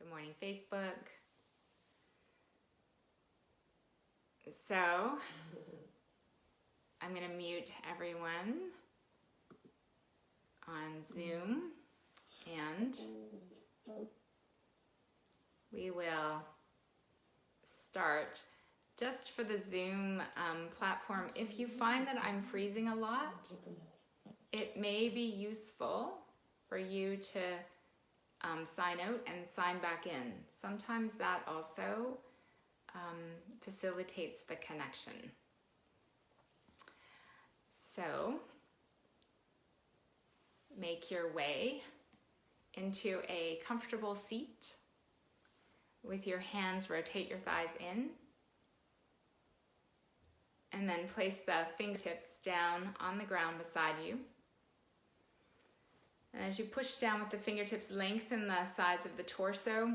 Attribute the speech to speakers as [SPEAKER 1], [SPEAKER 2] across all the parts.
[SPEAKER 1] Good morning, Facebook. So, I'm going to mute everyone on Zoom and we will start. Just for the Zoom platform, if you find that I'm freezing a lot, it may be useful for you to sign out and sign back in. Sometimes that also facilitates the connection. So, make your way into a comfortable seat. With your hands, rotate your thighs in. And then place the fingertips down on the ground beside you. And as you push down with the fingertips, lengthen the sides of the torso.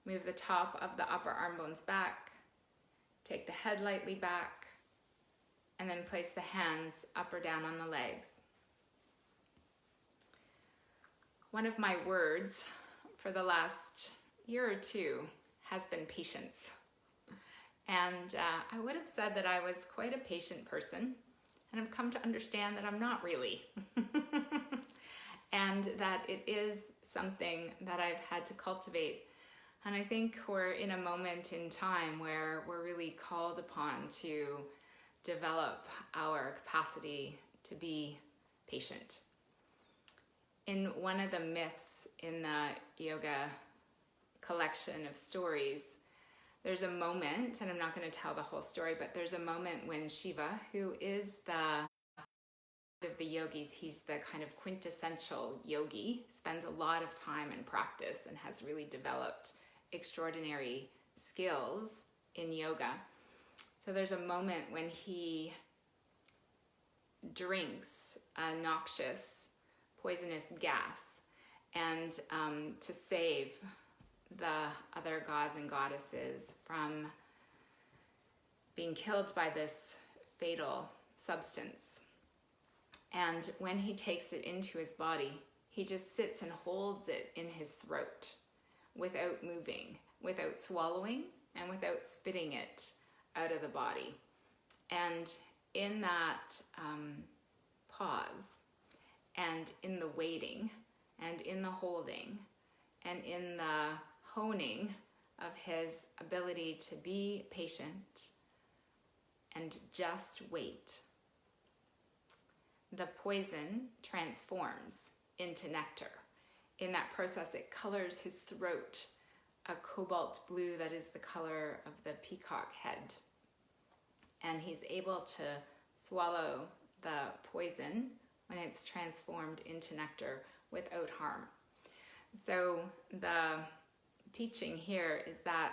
[SPEAKER 1] Move the top of the upper arm bones back. Take the head lightly back. And then place the hands up or down on the legs. One of my words for the last year or two has been patience. And I would have said that I was quite a patient person, and I've come to understand that I'm not really. And that it is something that I've had to cultivate. And I think we're in a moment in time where we're really called upon to develop our capacity to be patient. In one of the myths in the yoga collection of stories, there's a moment, and I'm not going to tell the whole story, but there's a moment when Shiva, who is of the yogis, he's the kind of quintessential yogi, spends a lot of time in practice and has really developed extraordinary skills in yoga. So there's a moment when he drinks a noxious, poisonous gas, and to save the other gods and goddesses from being killed by this fatal substance. And when he takes it into his body, he just sits and holds it in his throat without moving, without swallowing, and without spitting it out of the body. And in that pause, and in the waiting, and in the holding, and in the honing of his ability to be patient and just wait, the poison transforms into nectar. In that process, it colors his throat a cobalt blue that is the color of the peacock head. And he's able to swallow the poison when it's transformed into nectar without harm. So the teaching here is that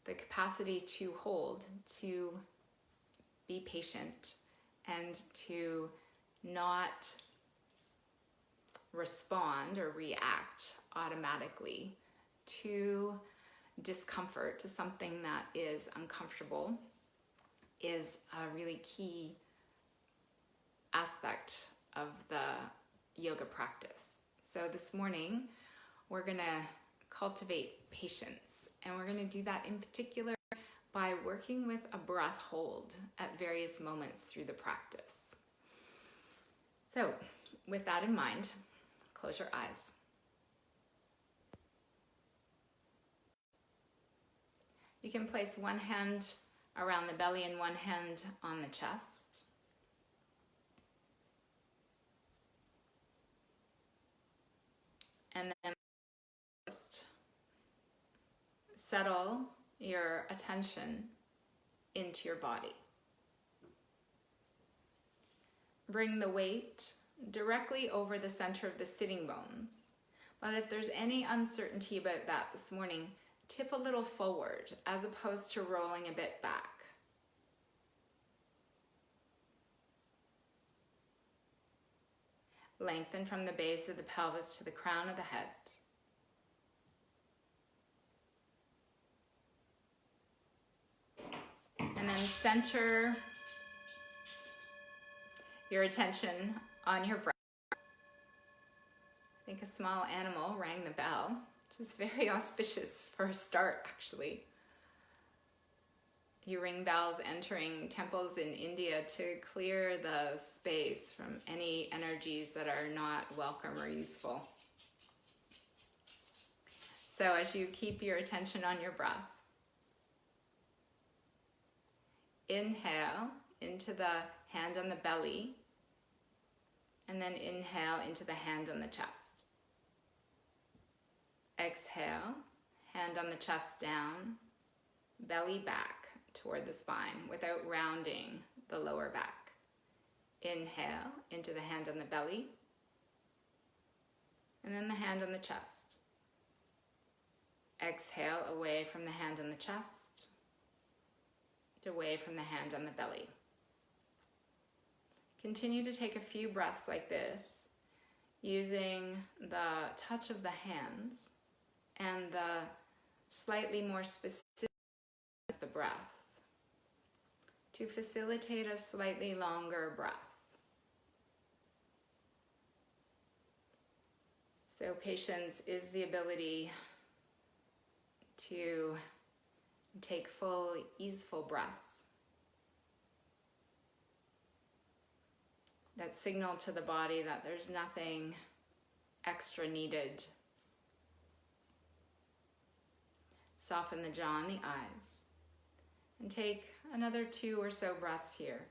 [SPEAKER 1] the capacity to hold, to be patient, and to not respond or react automatically to discomfort, to something that is uncomfortable, is a really key aspect of the yoga practice. So this morning, we're going to cultivate patience, and we're going to do that in particular by working with a breath hold at various moments through the practice. So with that in mind, close your eyes. You can place one hand around the belly and one hand on the chest. And then just settle your attention into your body. Bring the weight directly over the center of the sitting bones. But if there's any uncertainty about that this morning, tip a little forward as opposed to rolling a bit back. Lengthen from the base of the pelvis to the crown of the head. And then center your attention on your breath. I think a small animal rang the bell, which is very auspicious for a start, actually. You ring bells entering temples in India to clear the space from any energies that are not welcome or useful. So as you keep your attention on your breath, inhale into the hand on the belly, and then inhale into the hand on the chest. Exhale, hand on the chest down, belly back toward the spine without rounding the lower back. Inhale into the hand on the belly, and then the hand on the chest. Exhale away from the hand on the chest, away from the hand on the belly. Continue to take a few breaths like this, using the touch of the hands and the slightly more specific of the breath to facilitate a slightly longer breath. So patience is the ability to take full, easeful breaths that signal to the body that there's nothing extra needed. Soften the jaw and the eyes, and take another 2 or so breaths here.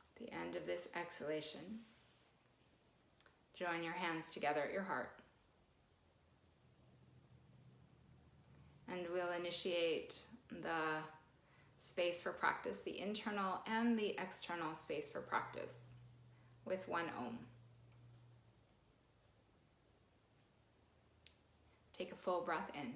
[SPEAKER 1] At the end of this exhalation, join your hands together at your heart. And we'll initiate the space for practice, the internal and the external space for practice, with one Om. Take a full breath in.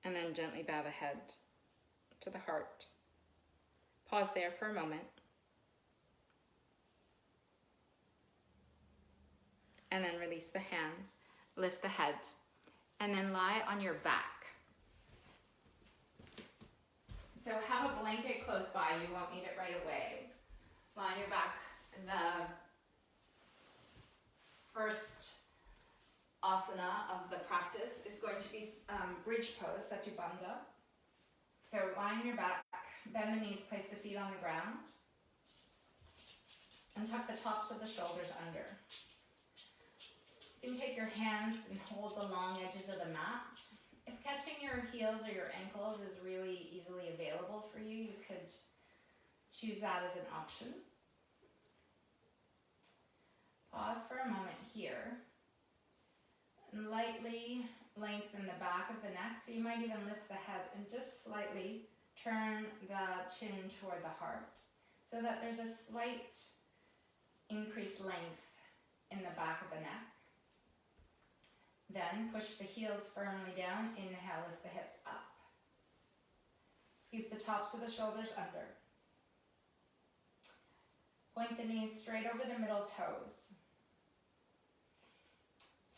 [SPEAKER 1] And then gently bow the head to the heart. Pause there for a moment. And then release the hands, lift the head, and then lie on your back. So have a blanket close by, you won't need it right away. Lie on your back. The first asana of the practice is going to be bridge pose, Satu Bandha. So lie on your back, bend the knees, place the feet on the ground, and tuck the tops of the shoulders under. You can take your hands and hold the long edges of the mat. If catching your heels or your ankles is really easily available for you, you could choose that as an option. Pause for a moment here. And lightly lengthen the back of the neck, so you might even lift the head and just slightly turn the chin toward the heart, so that there's a slight increased length in the back of the neck. Then push the heels firmly down, inhale, lift the hips up. Scoop the tops of the shoulders under. Point the knees straight over the middle toes.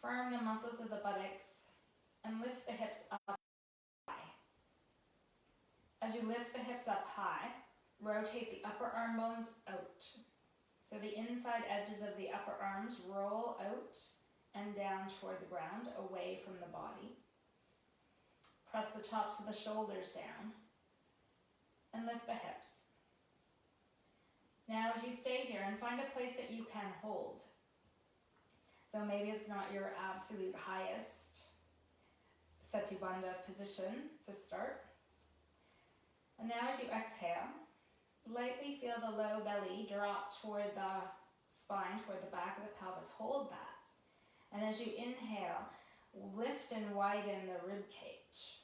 [SPEAKER 1] Firm the muscles of the buttocks and lift the hips up high. As you lift the hips up high, rotate the upper arm bones out. So the inside edges of the upper arms roll out and down toward the ground, away from the body. Press the tops of the shoulders down and lift the hips. Now as you stay here, and find a place that you can hold. So maybe it's not your absolute highest Satu Bandha position to start. And now as you exhale, lightly feel the low belly drop toward the spine, toward the back of the pelvis. Hold that. And as you inhale, lift and widen the rib cage.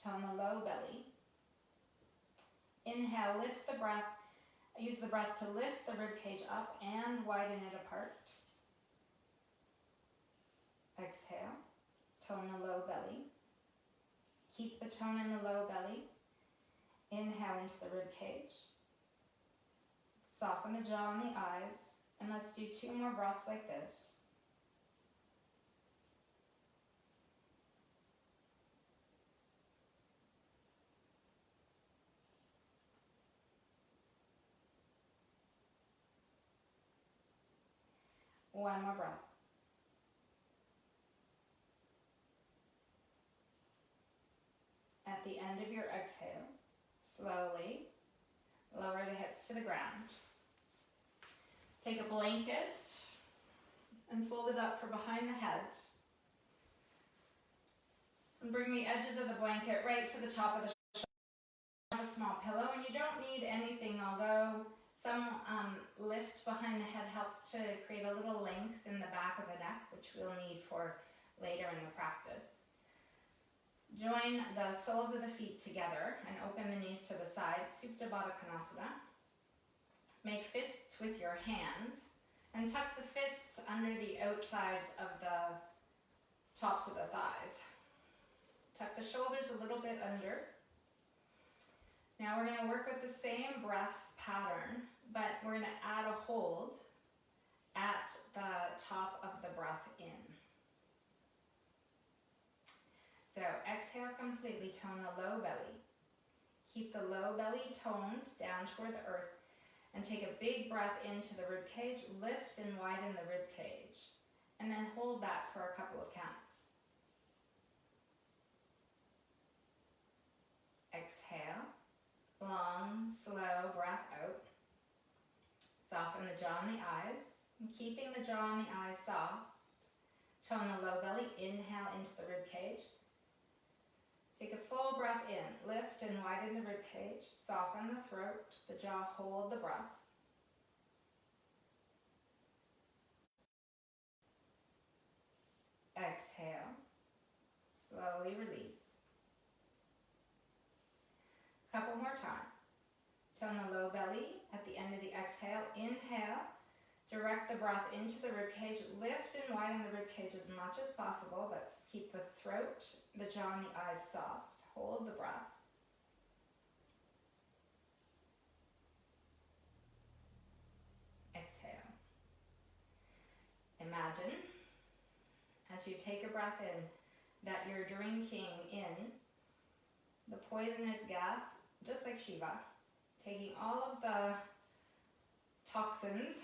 [SPEAKER 2] tone the low belly. Inhale, lift the breath. Use the breath to lift the rib cage up and widen it apart. Exhale, tone the low belly. Keep the tone in the low belly. Inhale into the rib cage. Soften the jaw and the eyes. And let's do 2 more breaths like this. One more breath. At the end of your exhale, slowly lower the hips to the ground. Take a blanket and fold it up for behind the head. And bring the edges of the blanket right to the top of the shoulder. Have a small pillow, and you don't need anything, although some lift behind the head helps to create a little length in the back of the neck, which we'll need for later in the practice. Join the soles of the feet together and open the knees to the side, Supta Baddha Konasana. Make fists with your hands and tuck the fists under the outsides of the tops of the thighs. Tuck the shoulders a little bit under. Now we're going to work with the same breath pattern, but we're going to add a hold at the top of the breath in. So exhale completely, tone the low belly. Keep the low belly toned down toward the earth and take a big breath into the rib cage, lift and widen the rib cage, and then hold that for a couple of counts. Exhale, long, slow breath out. Soften the jaw and the eyes, and keeping the jaw and the eyes soft, tone the low belly, inhale into the rib cage. Take a full breath in, lift and widen the rib cage, soften the throat, the jaw, hold the breath. Exhale, slowly release. Couple more times. Tone the low belly at the end of the exhale. Inhale, direct the breath into the rib cage, lift and widen the rib cage as much as possible, but keep the throat, the jaw and the eyes soft. Hold the breath. Exhale. Imagine, as you take a breath in, that you're drinking in the poisonous gas, just like Shiva, taking all of the toxins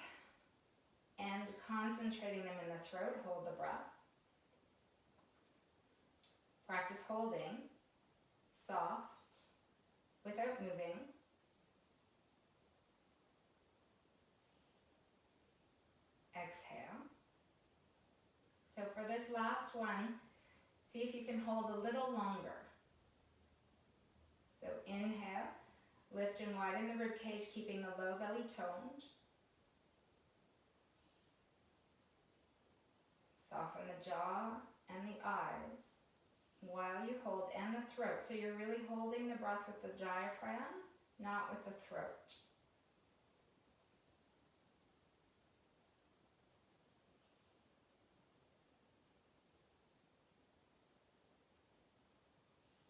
[SPEAKER 2] and concentrating them in the throat. Hold the breath. Practice holding, soft, without moving. Exhale. So for this last one, see if you can hold a little longer. So inhale, lift and widen the rib cage, keeping the low belly toned. Soften the jaw and the eyes while you hold, and the throat. So you're really holding the breath with the diaphragm, not with the throat.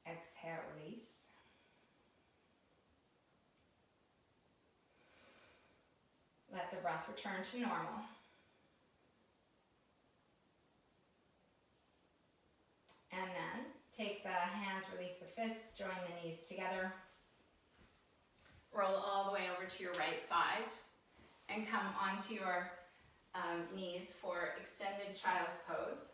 [SPEAKER 2] Exhale, release. Let the breath return to normal. And then take the hands, release the fists, join the knees together. Roll all the way over to your right side and come onto your knees for extended child's pose.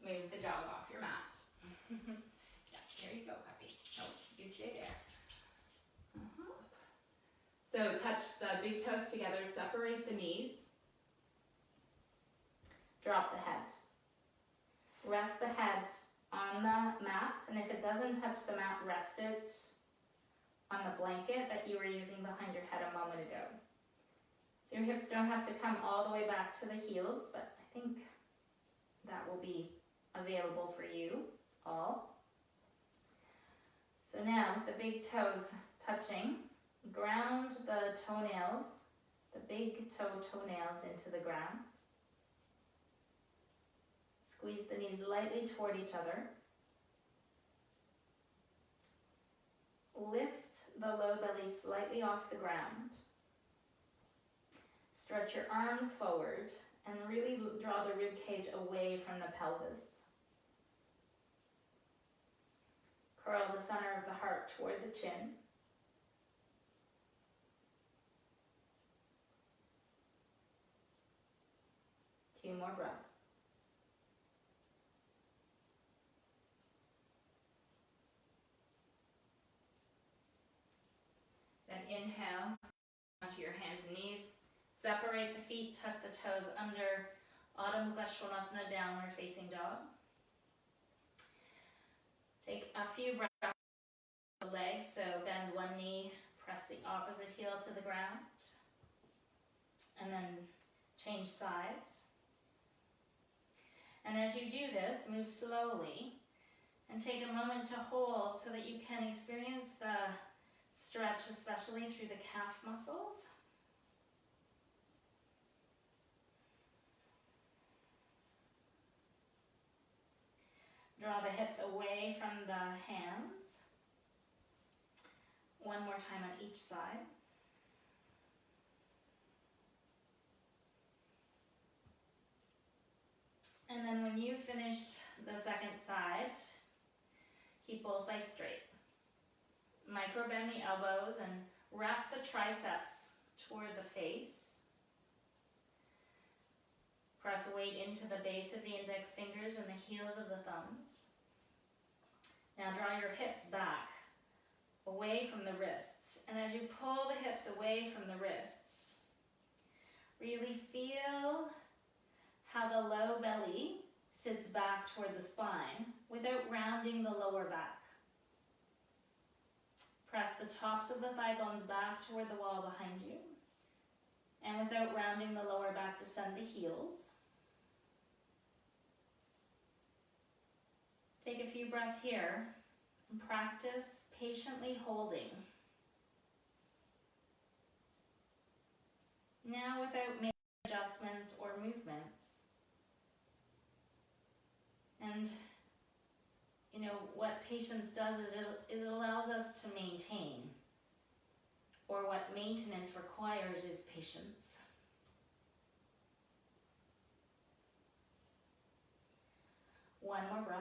[SPEAKER 2] Move the dog off your mat. Yeah, here you go, puppy. Oh, you stay there. So touch the big toes together, separate the knees. Drop the head. Rest the head on the mat, and if it doesn't touch the mat, rest it on the blanket that you were using behind your head a moment ago. So your hips don't have to come all the way back to the heels, but I think that will be available for you all. So now, the big toes touching, ground the toenails, the big toenails into the ground. Squeeze the knees lightly toward each other. Lift the low belly slightly off the ground. Stretch your arms forward and really draw the rib cage away from the pelvis. Curl the center of the heart toward the chin. Two more breaths. Then inhale onto your hands and knees. Separate the feet, tuck the toes under. Adho Mukha Svanasana, downward facing dog. Take a few breaths with the legs, so bend one knee, press the opposite heel to the ground, and then change sides. And as you do this, move slowly and take a moment to hold so that you can experience the stretch, especially through the calf muscles. Draw the hips away from the hands. One more time on each side. And then when you've finished the second side, keep both legs straight. Micro bend the elbows and wrap the triceps toward the face. Press weight into the base of the index fingers and the heels of the thumbs. Now draw your hips back, away from the wrists. And as you pull the hips away from the wrists, really feel how the low belly sits back toward the spine without rounding the lower back. Press the tops of the thigh bones back toward the wall behind you. And without rounding the lower back, descend the heels. Take a few breaths here and practice patiently holding. Now without major adjustments or movements. And what patience does is it allows us to maintain, or what maintenance requires is patience. One more breath.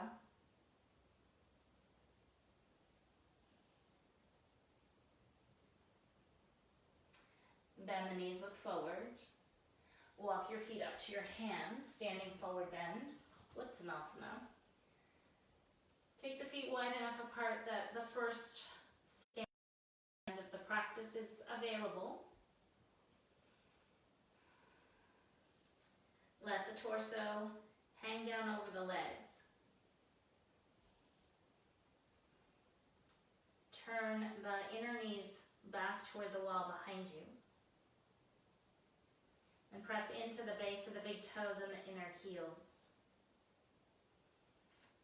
[SPEAKER 2] Bend the knees, look forward. Walk your feet up to your hands, standing forward bend, Uttanasana. Take the feet wide enough apart that the first stand of the practice is available. Let the torso hang down over the legs. Turn the inner knees back toward the wall behind you. And press into the base of the big toes and the inner heels.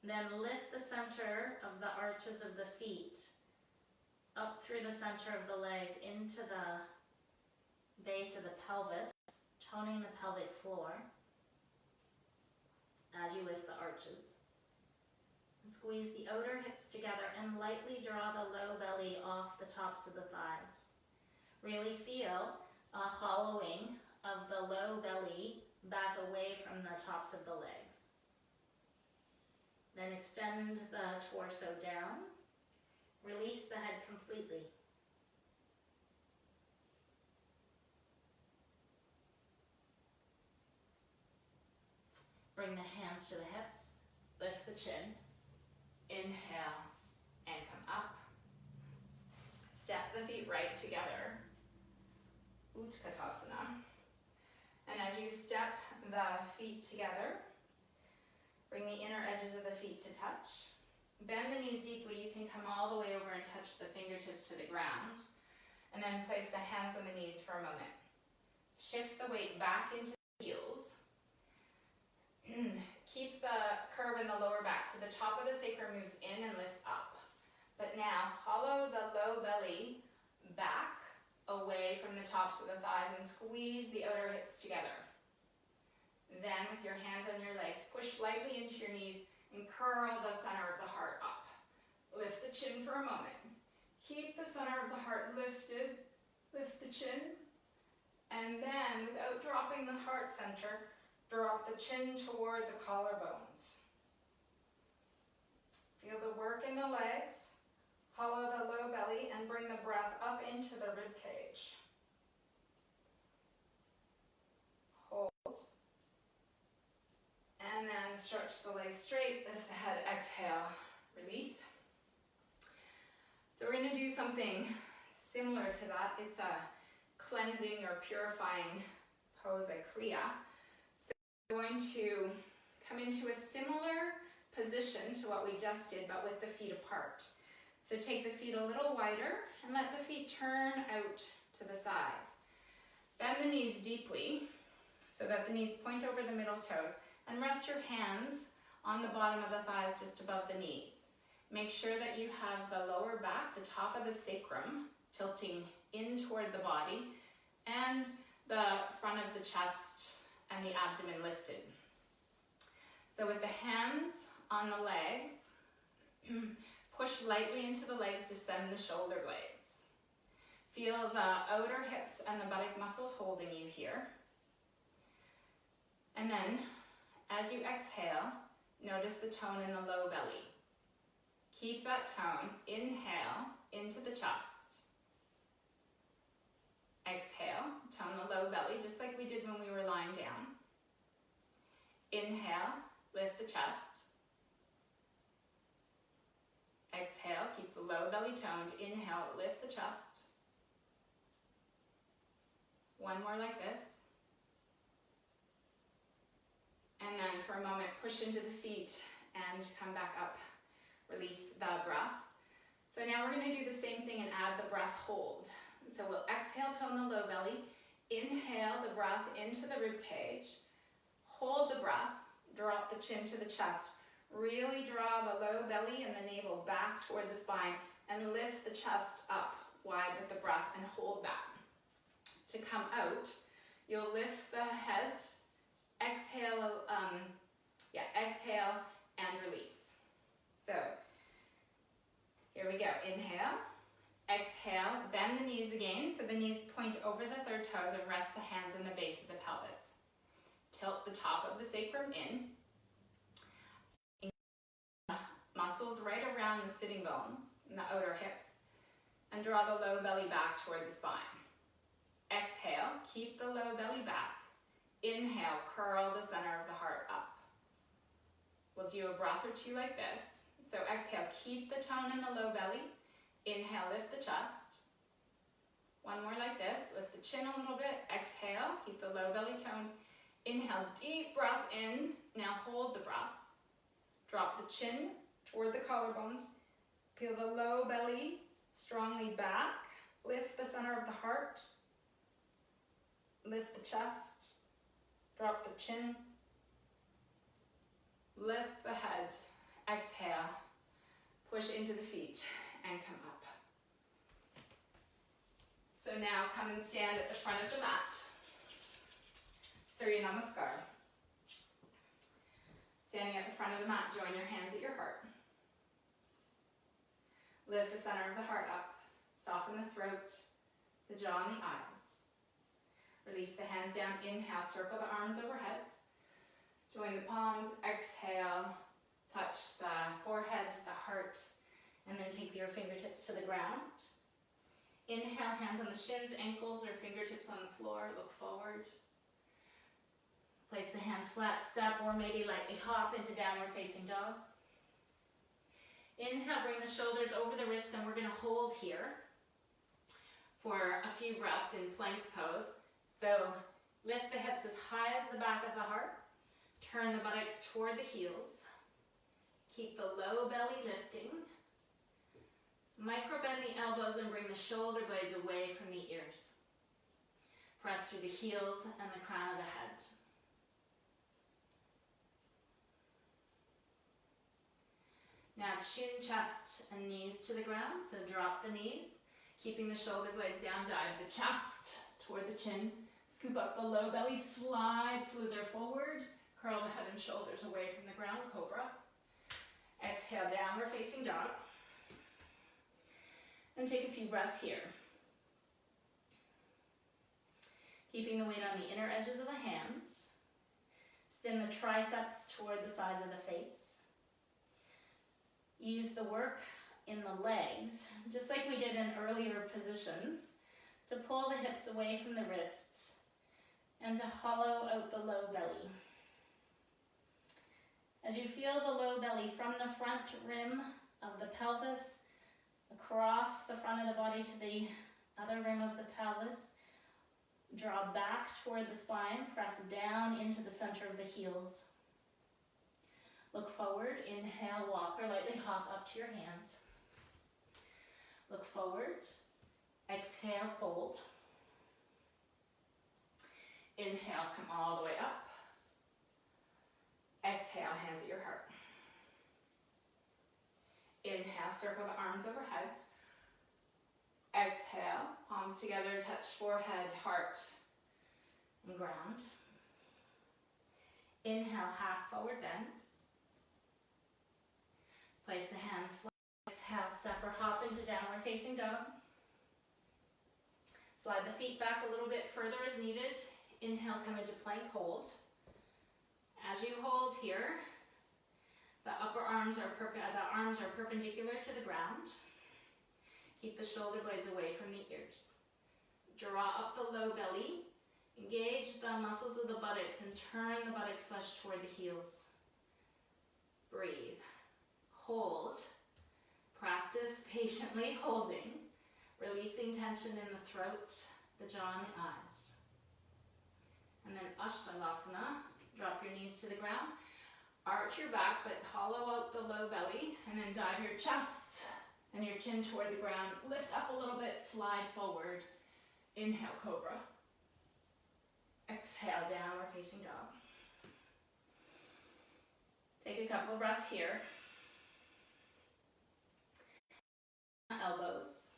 [SPEAKER 2] Then lift the center of the arches of the feet up through the center of the legs into the base of the pelvis, toning the pelvic floor as you lift the arches. Squeeze the outer hips together and lightly draw the low belly off the tops of the thighs. Really feel a hollowing of the low belly back away from the tops of the legs. Then extend the torso down. Release the head completely. Bring the hands to the hips. Lift the chin. Inhale and come up. Step the feet right together. Utkatasana. And as you step the feet together, bring the inner edges of the feet to touch. Bend the knees deeply. You can come all the way over and touch the fingertips to the ground. And then place the hands on the knees for a moment. Shift the weight back into the heels. Keep the curve
[SPEAKER 1] in the lower back. So the top of the sacrum moves in and lifts up. But now hollow the low belly back away from the tops of the thighs and squeeze the outer hips together. Then with your hands on your legs, push lightly into your knees and curl the center of the heart up. Lift the chin for a moment. Keep the center of the heart lifted. Lift the chin. And then, without dropping the heart center, drop the chin toward the collarbones. Feel the work in the legs. Hollow the low belly and bring the breath up into the rib cage. Hold. And then stretch the legs straight. Lift the head. Exhale. Release. So we're going to do something similar to that. It's a cleansing or purifying pose, a kriya. So we're going to come into a similar position to what we just did, but with the feet apart. So take the feet a little wider and let the feet turn out to the sides. Bend the knees deeply so that the knees point over the middle toes, and rest your hands on the bottom of the thighs just above the knees. Make sure that you have the lower back, the top of the sacrum, tilting in toward the body, and the front of the chest and the abdomen lifted. So with the hands on the legs, push lightly into the legs, descend the shoulder blades. Feel the outer hips and the buttock muscles holding you here. And then, as you exhale, notice the tone in the low belly. Keep that tone. Inhale into the chest. Exhale, tone the low belly, just like we did when we were lying down. Inhale, lift the chest. Exhale, keep the low belly toned. Inhale, lift the chest. One more like this. And then for a moment, push into the feet and come back up. Release the breath. So now we're going to do the same thing and add the breath hold. So we'll exhale, tone the low belly. Inhale the breath into the rib cage. Hold the breath. Drop the chin to the chest. Really draw the low belly and the navel back toward the spine and lift the chest up wide with the breath and hold that. To come out, you'll lift the head. Exhale, exhale and release. So here we go. Inhale, exhale, bend the knees again so the knees point over the third toes and rest the hands in the base of the pelvis. Tilt the top of the sacrum in. Muscles right around the sitting bones and the outer hips, and draw the low belly back toward the spine. Exhale, keep the low belly back. Inhale, curl the center of the heart up. We'll do a breath or two like this. So exhale, keep the tone in the low belly. Inhale, lift the chest. One more like this. Lift the chin a little bit. Exhale, keep the low belly tone. Inhale, deep breath in. Now hold the breath. Drop the chin toward the collarbones. Peel the low belly strongly back. Lift the center of the heart. Lift the chest. Drop the chin. Lift the head. Exhale. Push into the feet and come up. So now come and stand at the front of the mat. Surya Namaskar. Standing at the front of the mat, join your hands at your heart. Lift the center of the heart up. Soften the throat, the jaw and the eyes. Release the hands down. Inhale, circle the arms overhead. Join the palms. Exhale, touch the forehead, the heart, and then take your fingertips to the ground. Inhale, hands on the shins, ankles, or fingertips on the floor. Look forward. Place the hands flat, step, or maybe lightly hop into downward facing dog. Inhale, bring the shoulders over the wrists, and we're going to hold here for a few breaths in plank pose. So lift the hips as high as the back of the heart. Turn the buttocks toward the heels. Keep the low belly lifting. Micro bend the elbows and bring the shoulder blades away from the ears. Press through the heels and the crown of the head.
[SPEAKER 2] Now chin, chest, and knees to the ground. So drop the knees, keeping the shoulder blades down. Dive the chest toward the chin. Scoop up the low belly, slide slither forward. Curl the head and shoulders away from the ground, cobra. Exhale, downward facing dog. And take a few breaths here. Keeping the weight on the inner edges of the hands. Spin the triceps toward the sides of the face. Use the work in the legs, just like we did in earlier positions, to pull the hips away from the wrists and to hollow out the low belly. As you feel the low belly from the front rim of the pelvis across the front of the body to the other rim of the pelvis, draw back toward the spine, press down into the center of the heels. Look forward, inhale, walk or lightly hop up to your hands. Look forward, exhale, fold. Inhale, come all the way up. Exhale, hands at your heart. Inhale, circle the arms overhead. Exhale, palms together, touch forehead, heart, and ground. Inhale, half forward bend. Place the hands flat. Exhale, step or hop into downward facing dog. Slide the feet back a little bit further as needed. Inhale, come into plank hold. As you hold here, the arms are perpendicular to the ground. Keep the shoulder blades away from the ears. Draw up the low belly. Engage the muscles of the buttocks and turn the buttocks flesh toward the heels. Breathe. Hold. Practice patiently holding, releasing tension in the throat, the jaw, and the eyes. And then Ashtanasana. Drop your knees to the ground. Arch your back, but hollow out the low belly, and then dive your chest and your chin toward the ground. Lift up a little bit, slide forward. Inhale, cobra. Exhale, downward facing dog. Take a couple of breaths here. Elbows.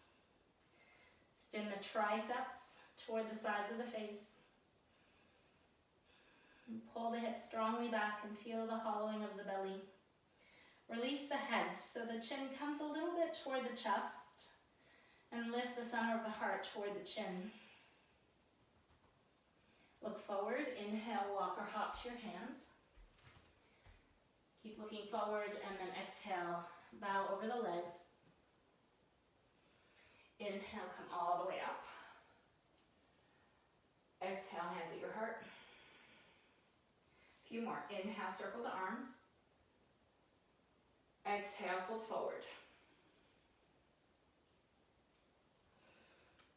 [SPEAKER 2] Spin the triceps toward the sides of the face. And pull the hips strongly back and feel the hollowing of the belly. Release the head so the chin comes a little bit toward the chest and lift the center of the heart toward the chin. Look forward, inhale, walk or hop to your hands. Keep looking forward and then exhale, bow over the legs. Inhale, come all the way up. Exhale, hands at your heart. A few more. Inhale, circle the arms. Exhale, fold forward.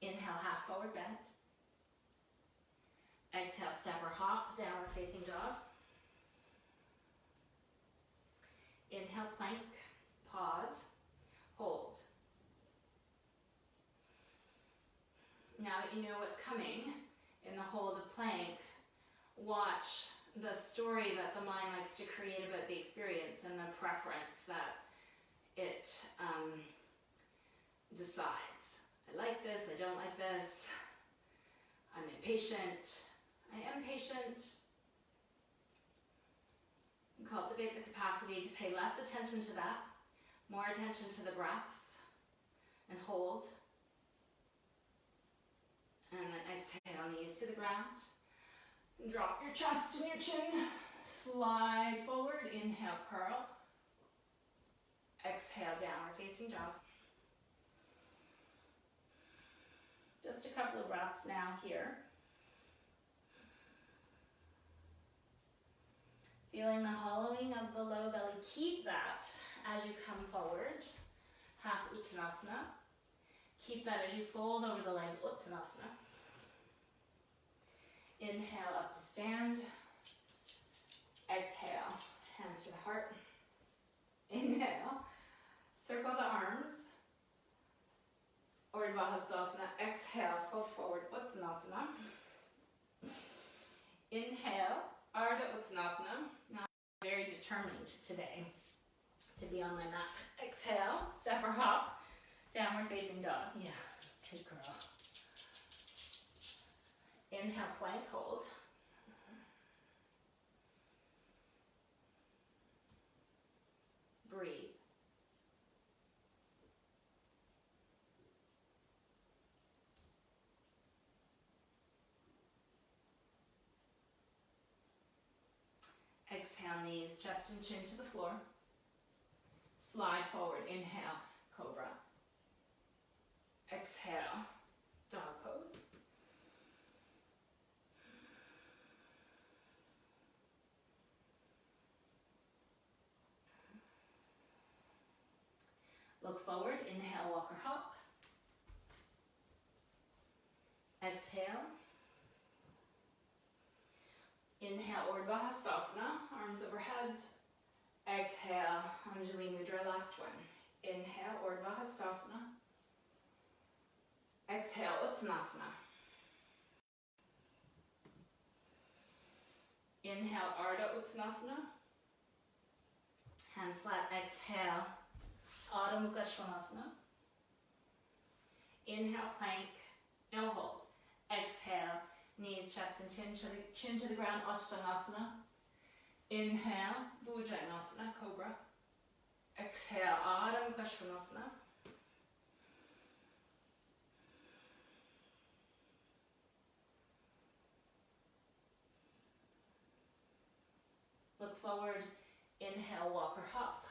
[SPEAKER 2] Inhale, half forward bend. Exhale, step or hop, downward facing dog. Inhale, plank, pause, hold. Now that you know what's coming in the hold of plank, watch the story that the mind likes to create about the experience and the preference that it decides. I like this, I don't like this, I'm impatient, I am patient. Cultivate the capacity to pay less attention to that, more attention to the breath, and hold. And then exhale, knees to the ground. Drop your chest and your chin. Slide forward. Inhale, curl. Exhale, downward facing dog. Just a couple of breaths now here. Feeling the hollowing of the low belly. Keep that as you come forward. Half Uttanasana. Keep that as you fold over the legs, Uttanasana. Inhale, up to stand. Exhale, hands to the heart. Inhale, circle the arms. Urdhva Hastasana. Exhale, fold forward, Uttanasana. Inhale, Ardha Uttanasana. Now, I'm very determined today to be on my mat. Exhale, step or hop, downward facing dog. Yeah, good girl. Inhale, plank, hold. Breathe. Exhale, knees, chest and chin to the floor. Slide forward, inhale, cobra. Exhale, dog pose. Look forward, inhale, walk or hop. Exhale. Inhale, Urdhva Hastasana, arms overhead. Exhale, Anjali Mudra, last one. Inhale, Urdhva Hastasana. Exhale, Uttanasana. Inhale, Ardha Uttanasana. Hands flat, exhale, Adho Mukha Svanasana. Inhale, plank, no hold. Exhale, knees, chest and chin to the ground, Ashtanasana. Inhale, Bhujangasana, Cobra. Exhale, Adho Mukha Svanasana. Look forward, inhale, walk or hop.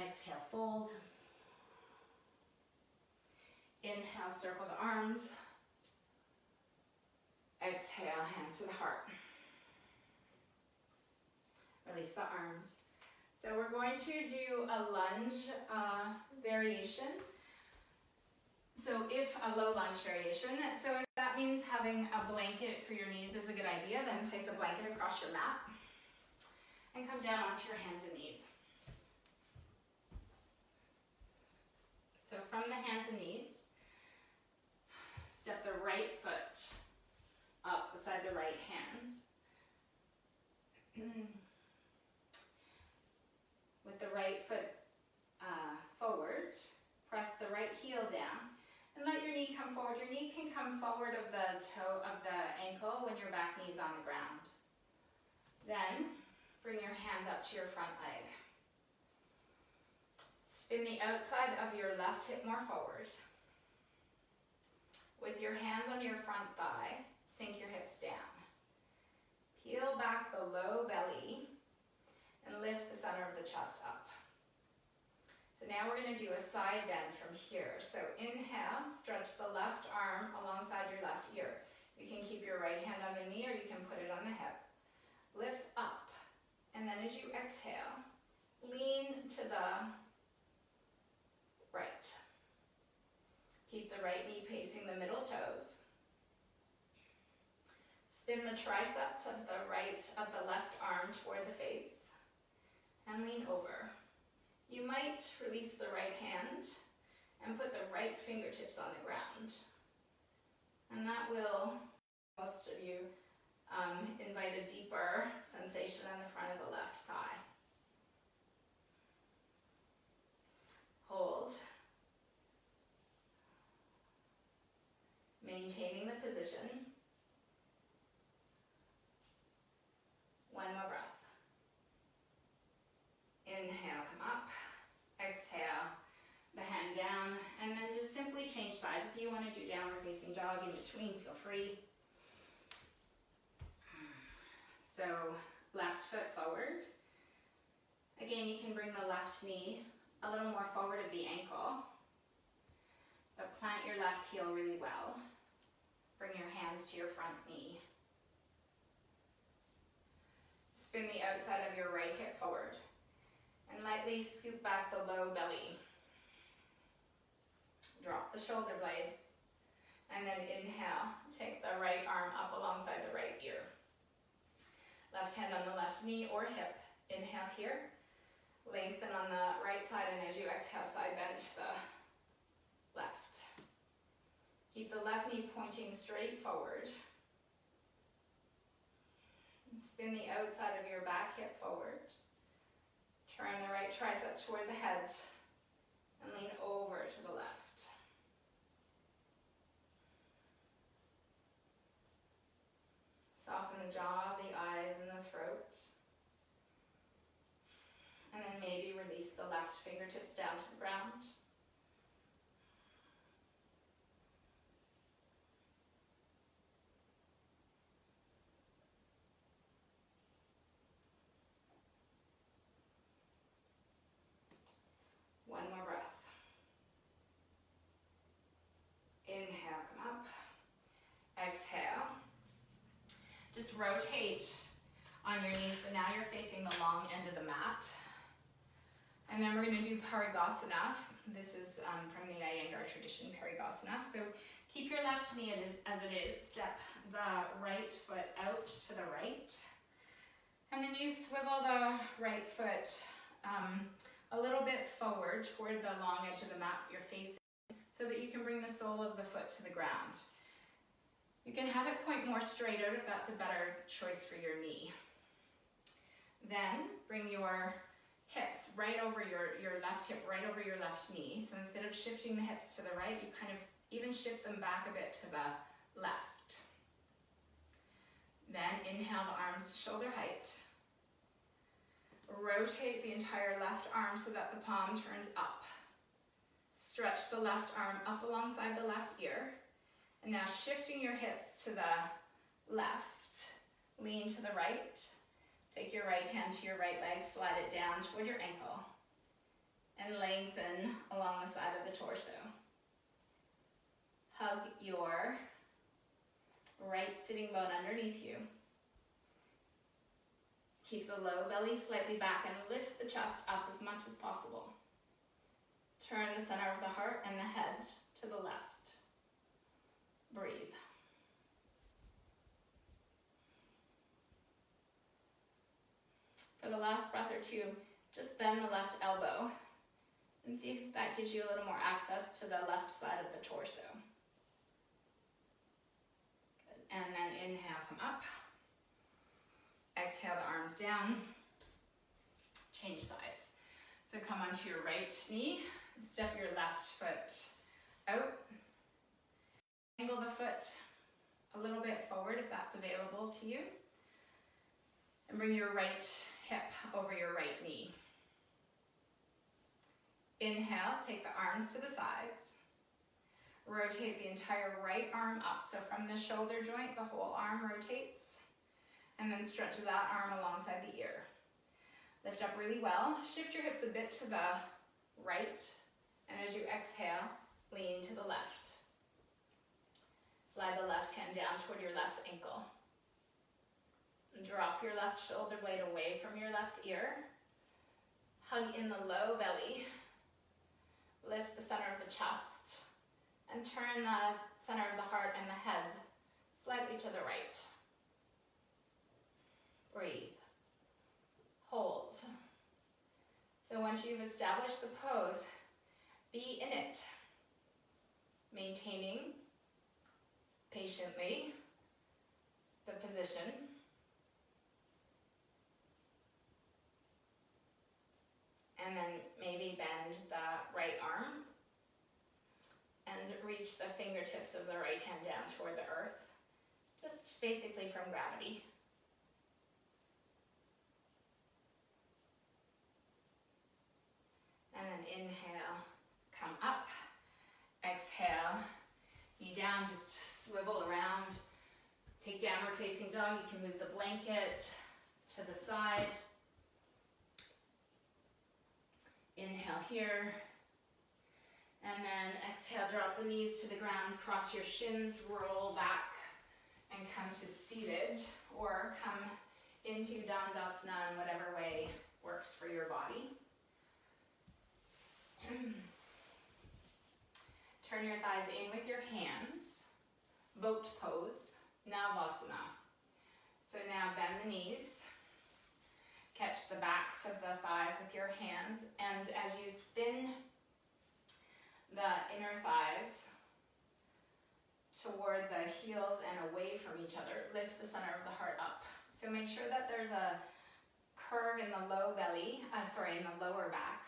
[SPEAKER 2] Exhale, fold. Inhale, circle the arms. Exhale, hands to the heart. Release the arms. So we're going to do a lunge variation. So if a low lunge variation, so if that means having a blanket for your knees is a good idea, then place a blanket across your mat and come down onto your hands and knees. So from the hands and knees, step the right foot up beside the right hand. With the right foot forward, press the right heel down and let your knee come forward. Your knee can come forward of the toe of the ankle when your back knee is on the ground. Then bring your hands up to your front leg. Spin the outside of your left hip more forward. With your hands on your front thigh, sink your hips down. Peel back the low belly and lift the center of the chest up. So now we're going to do a side bend from here. So inhale, stretch the left arm alongside your left ear. You can keep your right hand on the knee or you can put it on the hip. Lift up, and then as you exhale, lean to the right. Keep the right knee facing the middle toes. Spin the tricep of the left arm toward the face and lean over. You might release the right hand and put the right fingertips on the ground. And that will, most of you, invite a deeper sensation on the front of the left thigh. Hold. Maintaining the position. One more breath. Inhale, come up. Exhale, the hand down, and then just simply change sides. If you want to do downward facing dog in between, feel free. So, left foot forward. Again, you can bring the left knee a little more forward of the ankle, but plant your left heel really well. Bring your hands to your front knee. Spin the outside of your right hip forward. And lightly scoop back the low belly. Drop the shoulder blades. And then inhale, take the right arm up alongside the right ear. Left hand on the left knee or hip. Inhale here. Lengthen on the right side, and as you exhale, side bend to the left. Keep the left knee pointing straight forward. And spin the outside of your back hip forward.
[SPEAKER 1] right tricep toward the head and lean over to the left. Soften the jaw, the eyes, and the throat. And then maybe release the left fingertips down to the ground. One more breath. Inhale, come up. Exhale. Just rotate on your knees. So now you're facing the long end of the mat. And then we're going to do Parigasana. This is from the Iyengar tradition, Parigasana. So keep your left knee as it is. Step the right foot out to the right. And then you swivel the right foot a little bit forward toward the long edge of the mat that you're facing so that you can bring the sole of the foot to the ground. You can have it point more straight out if that's a better choice for your knee. Then bring your hips right over your left hip, right over your left knee. So instead of shifting the hips to the right, you kind of even shift them back a bit to the left. Then inhale the arms to shoulder height. Rotate the entire left arm so that the palm turns up. Stretch the left arm up alongside the left ear. And now shifting your hips to the left, lean to the right. Take your right hand to your right leg, slide it down toward your ankle, and lengthen along the side of the torso. Hug your right sitting bone underneath you. Keep the low belly slightly back and lift the chest up as much as possible. Turn the center of the heart and the head to the left. Breathe. For the last breath or two, just bend the left elbow and see if that gives you a little more access to the left side of the torso. Good. And then inhale, come up. Exhale the arms down. Change sides. So come onto your right knee, step your left foot out. Angle the foot a little bit forward if that's available to you. And bring your right hip over your right knee. Inhale, take the arms to the sides. Rotate the entire right arm up. So from the shoulder joint, the whole arm rotates. And then stretch that arm alongside the ear. Lift up really well. Shift your hips a bit to the right. And as you exhale, lean to the left. Slide the left hand down toward your left ankle. Drop your left shoulder blade away from your left ear. Hug in the low belly. Lift the center of the chest. And turn the center of the heart and the head slightly to the right. Breathe. Hold. So once you've established the pose, be in it. Maintaining patiently the position. And then maybe bend the right arm and reach the fingertips of the right hand down toward the earth, just basically from gravity. And then inhale, come up. Exhale, knee down, just swivel around. Take downward facing dog. You can move the blanket to the side. Inhale here. And then exhale, drop the knees to the ground, cross your shins, roll back, and come to seated, or come into Dandasana in whatever way works for your body. Turn your thighs in with your hands. Boat pose, Navasana. So now bend the knees. Catch the backs of the thighs with your hands. And as you spin the inner thighs toward the heels and away from each other, lift the center of the heart up. So make sure that there's a curve
[SPEAKER 2] curve in the low belly, in the lower back.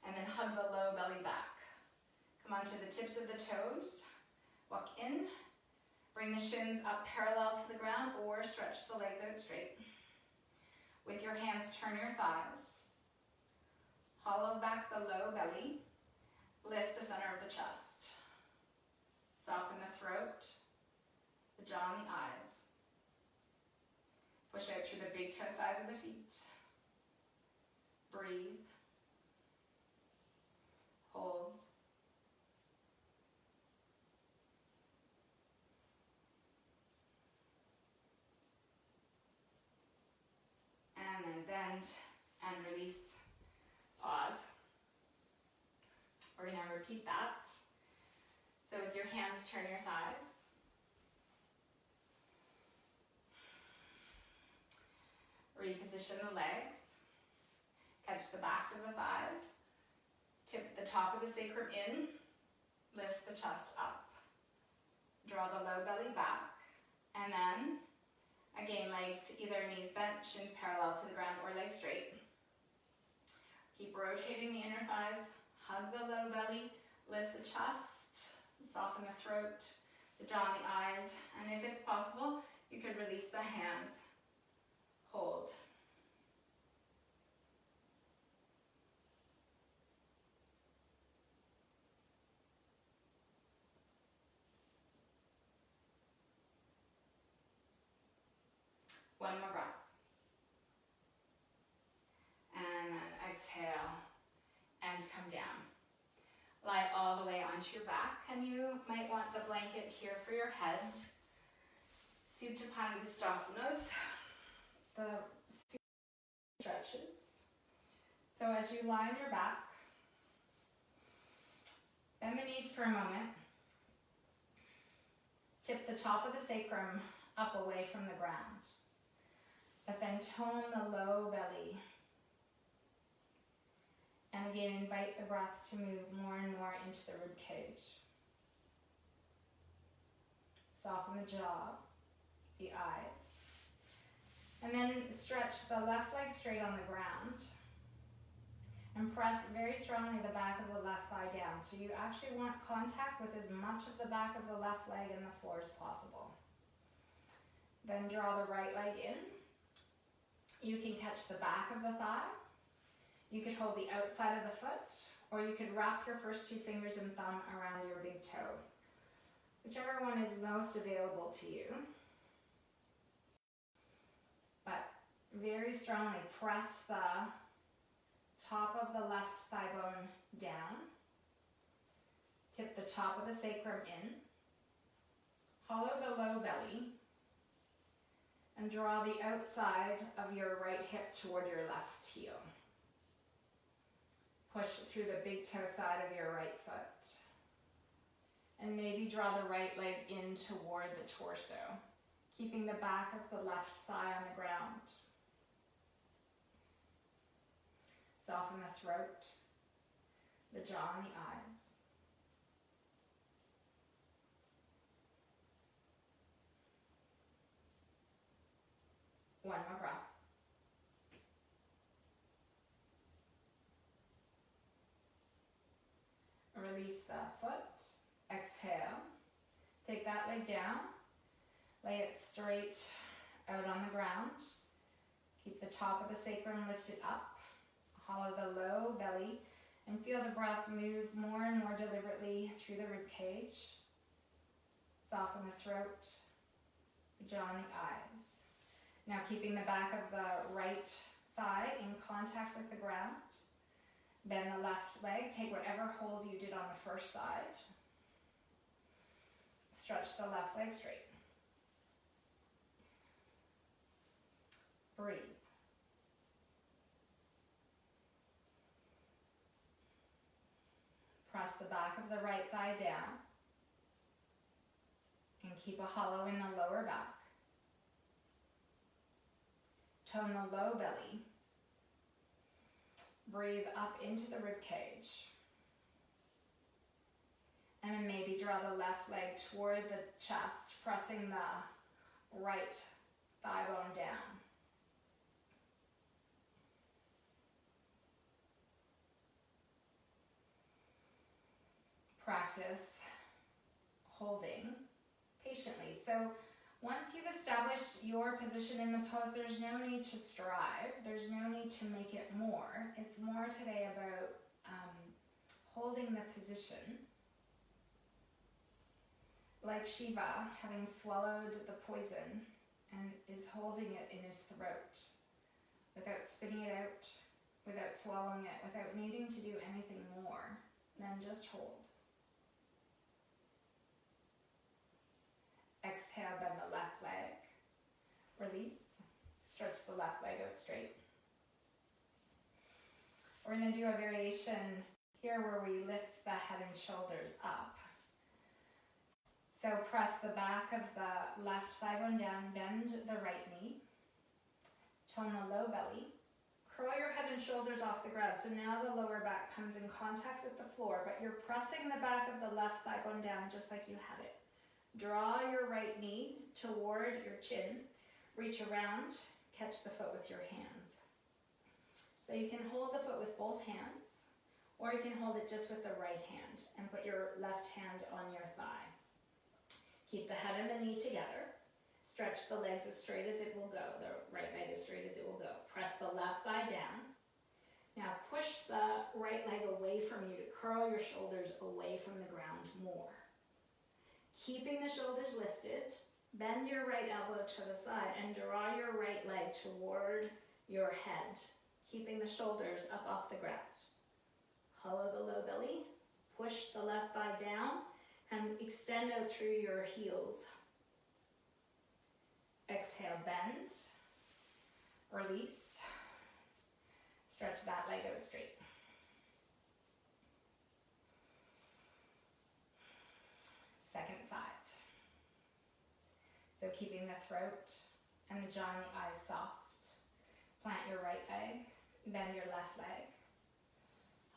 [SPEAKER 2] And then hug the low belly back. Come onto the tips of the toes. Walk in. Bring the shins up parallel to the ground or stretch the legs out straight. With your hands, turn your thighs. Hollow back the low belly. Lift the center of the chest. Soften the throat, the jaw and the eyes. Push out through the big toe sides of the feet. Breathe. Hold. And then bend and release. Pause. We're going to repeat that. So with your hands, turn your thighs. Reposition the legs. Catch the backs of the thighs. Tip the top of the sacrum in. Lift the chest up. Draw the low belly back. And then, again, legs either knees bent, shins parallel to the ground, or legs straight. Keep rotating the inner thighs. Hug the low belly. Lift the chest. Soften the throat, the jaw and the eyes. And if it's possible, you could release the hands. Hold. One more breath. And then exhale and come down. Lie all the way onto your back, and you might want the blanket here for your head. Supta Gustasanas, the stretches. So as you lie on your back, bend the knees for a moment. Tip the top of the sacrum up away from the ground. But then tone the low belly. And again, invite the breath to move more and more into the rib cage. Soften the jaw, the eyes. And then stretch the left leg straight on the ground. And press very strongly the back of the left thigh down. So you actually want contact with as much of the back of the left leg and the floor as possible. Then draw the right leg in. You can catch the back of the thigh. You could hold the outside of the foot, or you could wrap your first two fingers and thumb around your big toe. Whichever one is most available to you. But very strongly press the top of the left thigh bone down. Tip the top of the sacrum in. Hollow the low belly. And draw the outside of your right hip toward your left heel. Push through the big toe side of your right foot. And maybe draw the right leg in toward the torso, keeping the back of the left thigh on the ground. Soften the throat, the jaw and the eyes. One more breath. Release the foot. Exhale. Take that leg down. Lay it straight out on the ground. Keep the top of the sacrum lifted up. Hollow the low belly and feel the breath move more and more deliberately through the rib cage. Soften the throat, the jaw and the eyes. Now keeping the back of the right thigh in contact with the ground. Bend the left leg. Take whatever hold you did on the first side. Stretch the left leg straight. Breathe. Press the back of the right thigh down. And keep a hollow in the lower back. Tone the low belly. Breathe up into the rib cage. And then maybe draw the left leg toward the chest, pressing the right thigh bone down. practice holding patiently. So once you've established your position in the pose, there's no need to strive. There's no need to make it more. It's more today about holding the position. Like Shiva, having swallowed the poison and is holding it in his throat without spitting it out, without swallowing it, without needing to do anything more than just hold. Exhale, bend the left leg. Release. Stretch the left leg out straight. We're going to do a variation here where we lift the head and shoulders up. So press the back of the left thigh bone down, bend the right knee, tone the low belly, curl your head and shoulders off the ground. So now the lower back comes in contact with the floor, but you're pressing the back of the left thigh bone down just like you had it. Draw your right knee toward your chin, reach around, catch the foot with your hands. So you can hold the foot with both hands, or you can hold it just with the right hand and put your left hand on your thigh. Keep the head and the knee together. Stretch the legs as straight as it will go, the right leg as straight as it will go. Press the left thigh down. Now push the right leg away from you to curl your shoulders away from the ground more. Keeping the shoulders lifted, bend your right elbow to the side and draw your right leg toward your head, keeping the shoulders up off the ground. Hollow the low belly, push the left thigh down, and extend out through your heels. Exhale, bend, release, stretch that leg out straight. Second side. So keeping the throat and the jaw and the eyes soft. Plant your right leg, bend your left leg.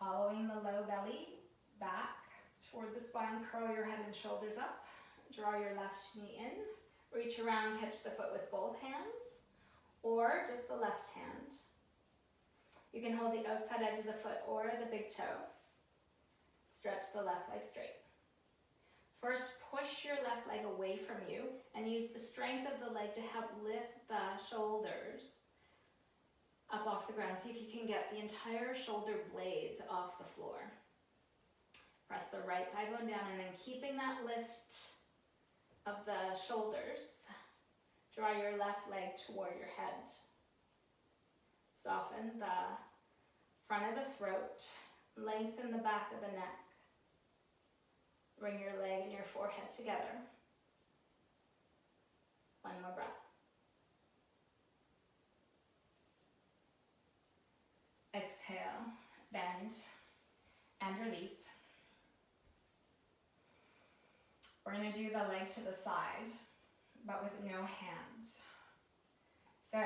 [SPEAKER 2] Hollowing the low belly back toward the spine, curl your head and shoulders up. Draw your left knee in. Reach around, catch the foot with both hands, or just the left hand. You can hold the outside edge of the foot or the big toe. Stretch the left leg straight. First, push your left leg away from you and use the strength of the leg to help lift the shoulders up off the ground. See if you can get the entire shoulder blades off the floor. Press the right thigh bone down and then keeping that lift of the shoulders, draw your left leg toward your head. Soften the front of the throat, lengthen the back of the neck. Bring your leg and your forehead together. One more breath. Exhale, bend, and release. We're going to do the leg to the side, but with no hands. So,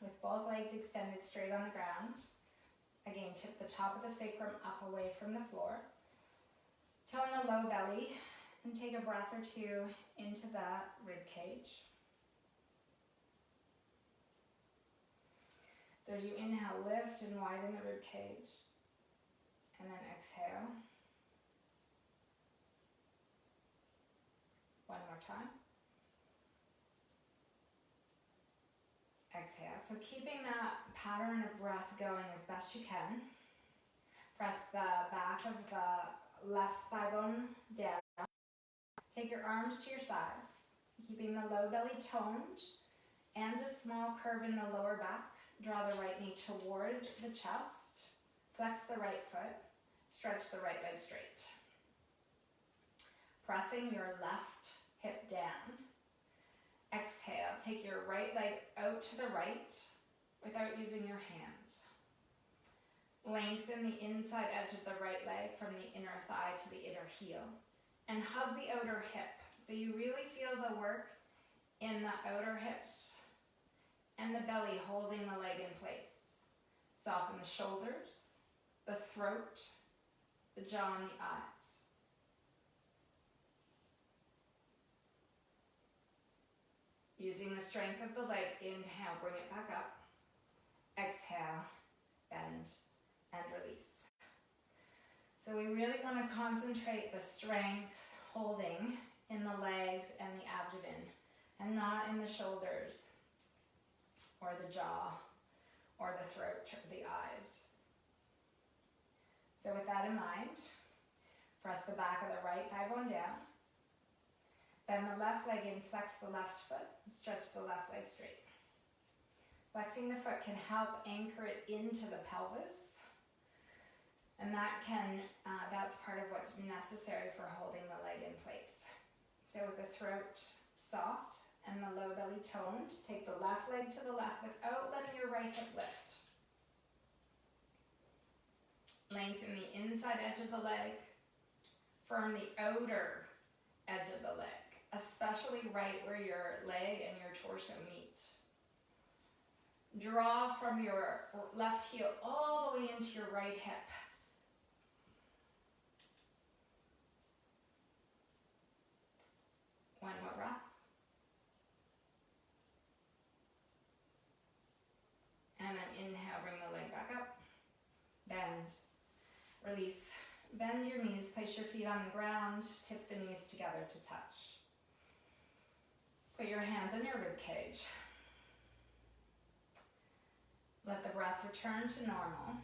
[SPEAKER 2] with both legs extended straight on the ground, again, tip the top of the sacrum up away from the floor. Tone the low belly and take a breath or two into that rib cage. So as you inhale, lift and widen the rib cage, and then exhale. One more time. Exhale. So keeping that pattern of breath going as best you can. Press the back of the left thigh bone down. Take your arms to your sides, keeping the low belly toned and a small curve in the lower back. Draw the right knee toward the chest. Flex the right foot. Stretch the right leg straight. Pressing your left hip down. Exhale, take your right leg out to the right without using your hands. Lengthen the inside edge of the right leg from the inner thigh to the inner heel. And hug the outer hip. So you really feel the work in the outer hips and the belly holding the leg in place. Soften the shoulders, the throat, the jaw and the eyes. Using the strength of the leg, inhale, bring it back up. Exhale, bend, and release. So we really want to concentrate the strength holding in the legs and the abdomen, and not in the shoulders or the jaw or the throat or the eyes. So with that in mind, press the back of the right thigh bone down. Bend the left leg in, flex the left foot, and stretch the left leg straight. Flexing the foot can help anchor it into the pelvis, and that's part of what's necessary for holding the leg in place. So with the throat soft and the low belly toned, take the left leg to the left without letting your right hip lift. Lengthen the inside edge of the leg, firm the outer edge of the leg, especially right where your leg and your torso meet. Draw from your left heel all the way into your right hip. One more breath. And then inhale, bring the leg back up. Bend. Release. Bend your knees, place your feet on the ground, tip the knees together to touch. Put your hands on your rib cage. Let the breath return to normal.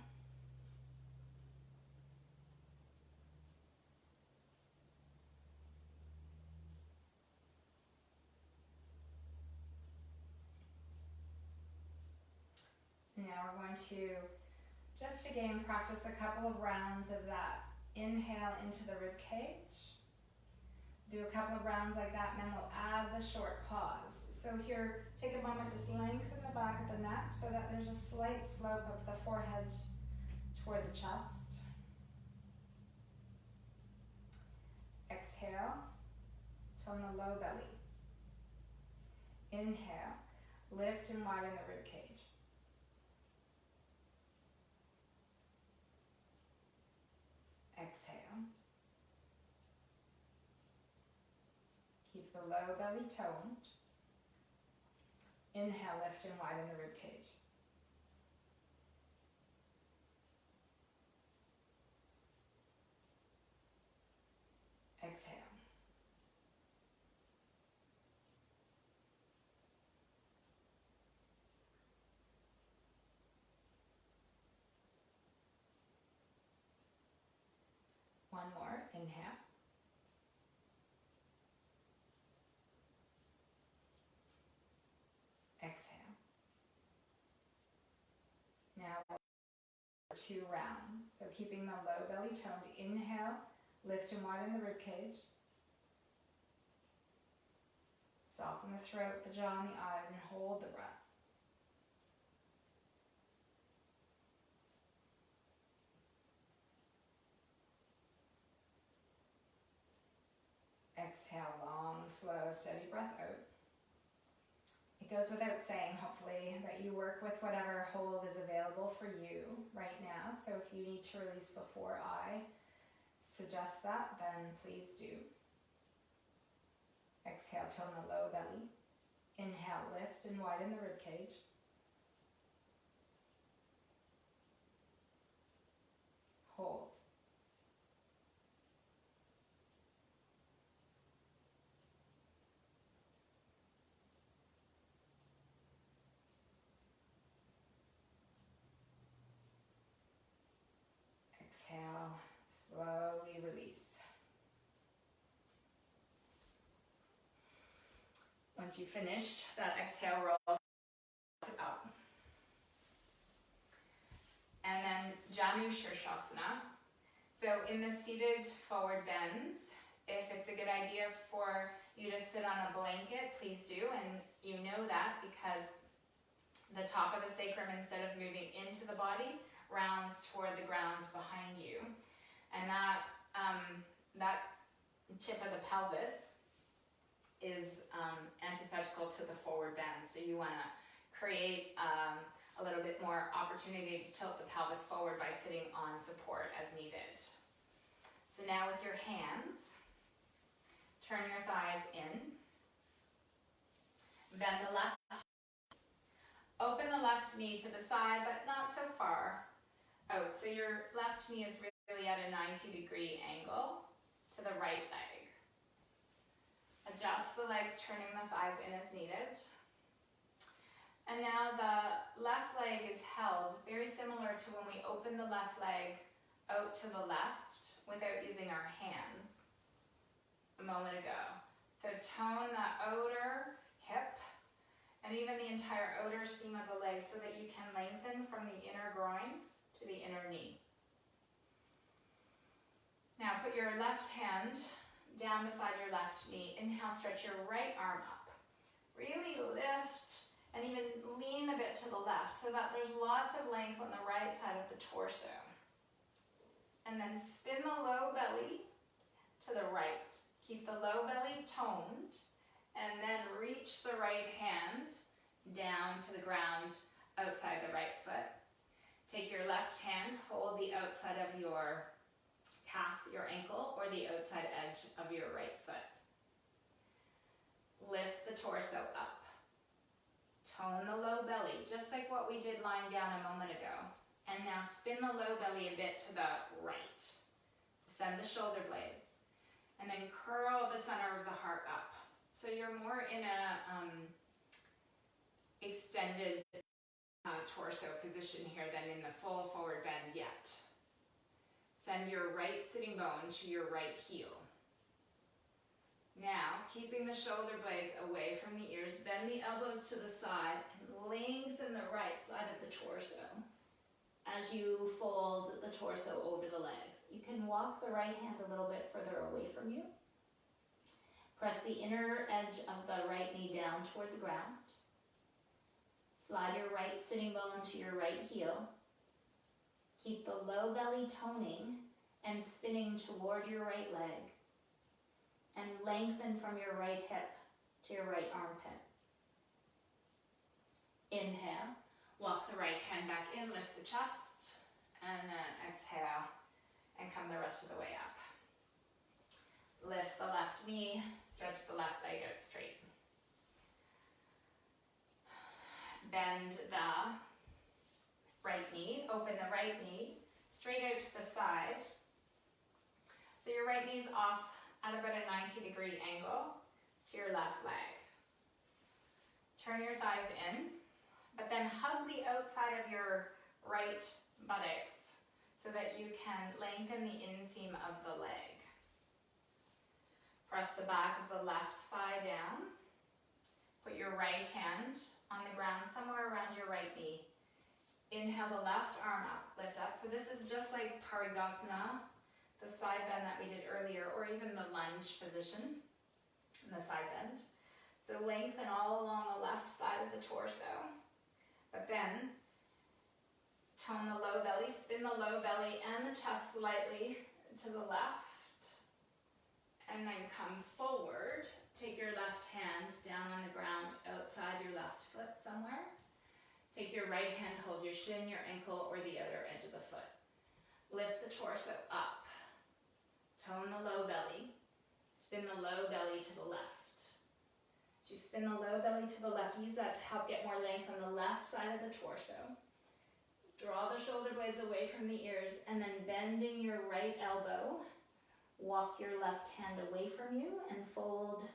[SPEAKER 2] Now we're going to, just again, practice a couple of rounds of that. Inhale into the rib cage. Do a couple of rounds like that, and then we'll add the short pause. So here, take a moment, just lengthen the back of the neck so that there's a slight slope of the forehead toward the chest. Exhale, tone the low belly. Inhale, lift and widen the rib cage. Exhale. Keep the low belly toned. Inhale, lift and widen the rib cage. Exhale. One more, inhale. Exhale. Now 2 rounds. So keeping the low belly toned, inhale, lift and widen the rib cage. Soften the throat, the jaw, and the eyes, and hold the breath. Exhale, long, slow, steady breath out. It goes without saying, hopefully, that you work with whatever hold is available for you right now. So if you need to release before I suggest that, then please do. Exhale, tone the low belly. Inhale, lift and widen the rib cage. Hold. Exhale, slowly release. Once you've finished that exhale, roll it up. And then Janu Shirshasana. So in the seated forward bends, if it's a good idea for you to sit on a blanket, please do. And you know that because the top of the sacrum, instead of moving into the body, rounds toward the ground behind you. And that tip of the pelvis is antithetical to the forward bend. So you want to create a little bit more opportunity to tilt the pelvis forward by sitting on support as needed. So now with your hands, turn your thighs in. Bend the left. Open the left knee to the side, but not so far out. So your left knee is really slightly at a 90-degree angle to the right leg. Adjust the legs, turning the thighs in as needed. And now the left leg is held very similar to when we open the left leg out to the left without using our hands a moment ago. So tone the outer hip and even the entire outer seam of the leg so that you can lengthen from the inner groin to the inner knee. Now put your left hand down beside your left knee. Inhale, stretch your right arm up. Really lift and even lean a bit to the left so that there's lots of length on the right side of the torso. And then spin the low belly to the right. Keep the low belly toned, and then reach the right hand down to the ground outside the right foot. Take your left hand, hold the outside of your calf, your ankle, or the outside edge of your right foot. Lift the torso up. Tone the low belly, just like what we did lying down a moment ago. And now spin the low belly a bit to the right. Descend the shoulder blades. And then curl the center of the heart up. So you're more in a extended torso position here than in the full forward bend yet. Send your right sitting bone to your right heel. Now, keeping the shoulder blades away from the ears, bend the elbows to the side and lengthen the right side of the torso as you fold the torso over the legs. You can walk the right hand a little bit further away from you. Press the inner edge of the right knee down toward the ground. Slide your right sitting bone to your right heel. Keep the low belly toning and spinning toward your right leg. And lengthen from your right hip to your right armpit. Inhale, walk the right hand back in, lift the chest, and then exhale, and come the rest of the way up. Lift the left knee, stretch the left leg out straight. Bend the right knee, open the right knee, straight out to the side. So your right knee is off at about a 90-degree angle to your left leg. Turn your thighs in, but then hug the outside of your right buttocks so that you can lengthen the inseam of the leg. Press the back of the left thigh down. Put your right hand on the ground somewhere around your right knee. Inhale the left arm up, lift up. So this is just like Parigasana, the side bend that we did earlier, or even the lunge position in the side bend. So lengthen all along the left side of the torso, but then tone the low belly, spin the low belly and the chest slightly to the left, and then come forward. Take your left hand down on the ground outside your left foot somewhere. Take your right hand, hold your shin, your ankle, or the other edge of the foot. Lift the torso up. Tone the low belly. Spin the low belly to the left. As you spin the low belly to the left, use that to help get more length on the left side of the torso. Draw the shoulder blades away from the ears, and then bending your right elbow, walk your left hand away from you and fold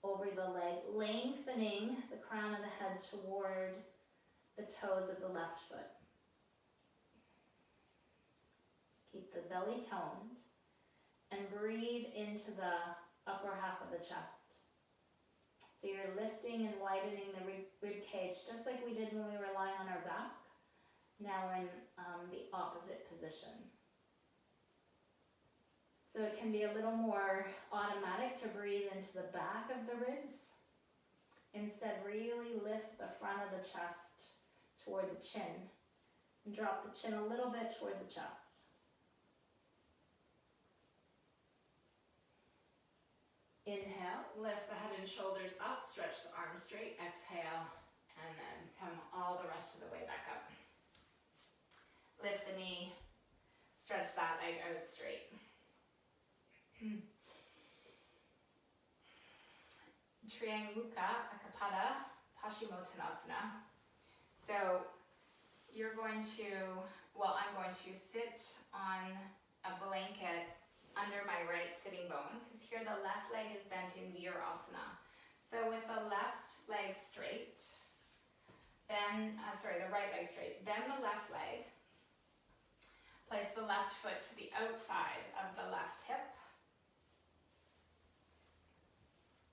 [SPEAKER 2] over the leg, lengthening the crown of the head toward the toes of the left foot. Keep the belly toned and breathe into the upper half of the chest. So you're lifting and widening the rib cage just like we did when we were lying on our back. Now we're in the opposite position. So it can be a little more automatic to breathe into the back of the ribs. Instead, really lift the front of the chest toward the chin. And drop the chin a little bit toward the chest. Inhale, lift the head and shoulders up, stretch the arms straight, exhale, and then come all the rest of the way back up. Lift the knee, stretch that leg out straight. Trianguka Akapada Paschimottanasana. So
[SPEAKER 1] you're going to, well, I'm going to sit on a blanket under my right sitting bone, because here the left leg is bent in Virasana. So with the left leg straight, then, the right leg straight, then the left leg. Place the left foot to the outside of the left hip.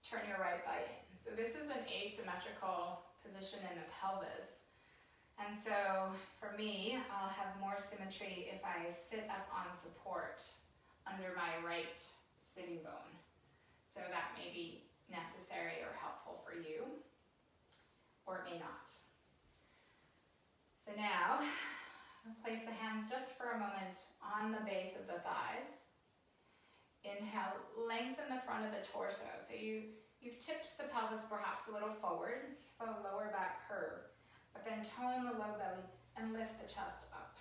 [SPEAKER 1] Turn your right thigh in. So this is an asymmetrical position in the pelvis. And so for me, I'll have more symmetry if I sit up on support under my right sitting bone. So that may be necessary or helpful for you, or it may not. So now, place the hands just for a moment on the base of the thighs. Inhale, lengthen the front of the torso. So you've tipped the pelvis perhaps a little forward, a lower back curve, but then tone the low belly and lift the chest up.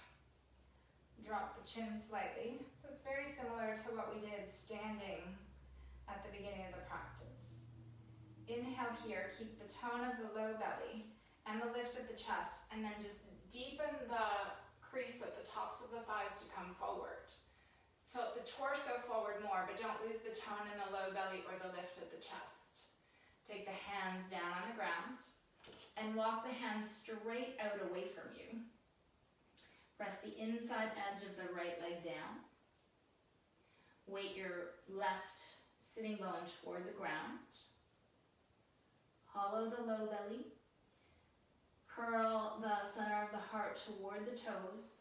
[SPEAKER 1] Drop the chin slightly. So it's very similar to what we did standing at the beginning of the practice. Inhale here, keep the tone of the low belly and the lift of the chest, and then just deepen the crease at the tops of the thighs to come forward. Tilt the torso forward more, but don't lose the tone in the low belly or the lift of the chest. Take the hands down on the ground and walk the hands straight out away from you. Press the inside edge of the right leg down. Weight your left sitting bone toward the ground. Hollow the low belly. Curl the center of the heart toward the toes.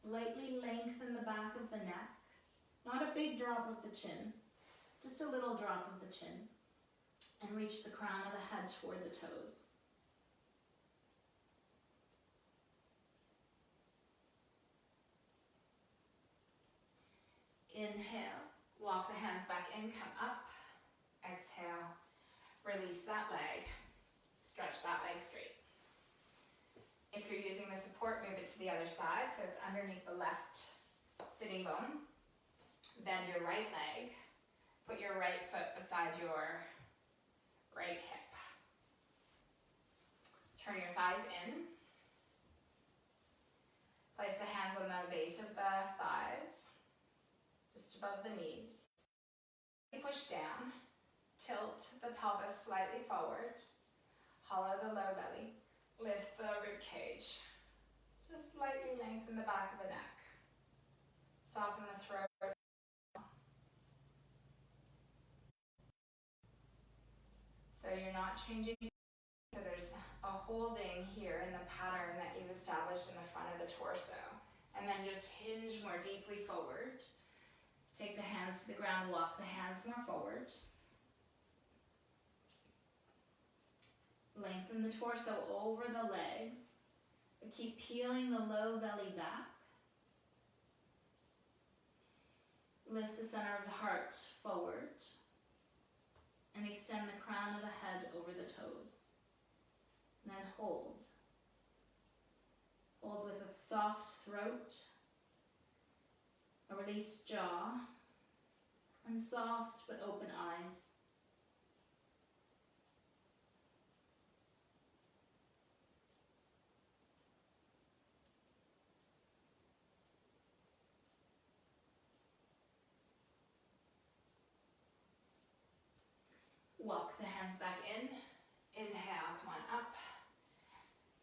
[SPEAKER 1] Lightly lengthen the back of the neck. Not a big drop of the chin, just a little drop of the chin. And reach the crown of the head toward the toes. Inhale, walk the hands back in, come up. Exhale, release that leg. Stretch that leg straight. If you're using the support, move it to the other side, so it's underneath the left sitting bone. Bend your right leg. Put your right foot beside your right hip. Turn your thighs in. Place the hands on the base of the thighs, just above the knees. Push down. Tilt the pelvis slightly forward. Hollow the low belly. Lift the rib cage. Just slightly lengthen the back of the neck. Soften the throat. So you're not changing. So there's a holding here in the pattern that you've established in the front of the torso. And then just hinge more deeply forward. Take the hands to the ground, walk the hands more forward. Lengthen the torso over the legs, but keep peeling the low belly back. Lift the center of the heart forward and extend the crown of the head over the toes. And then hold. Hold with a soft throat, a released jaw, and soft but open eyes. Walk the hands back in. Inhale, come on up.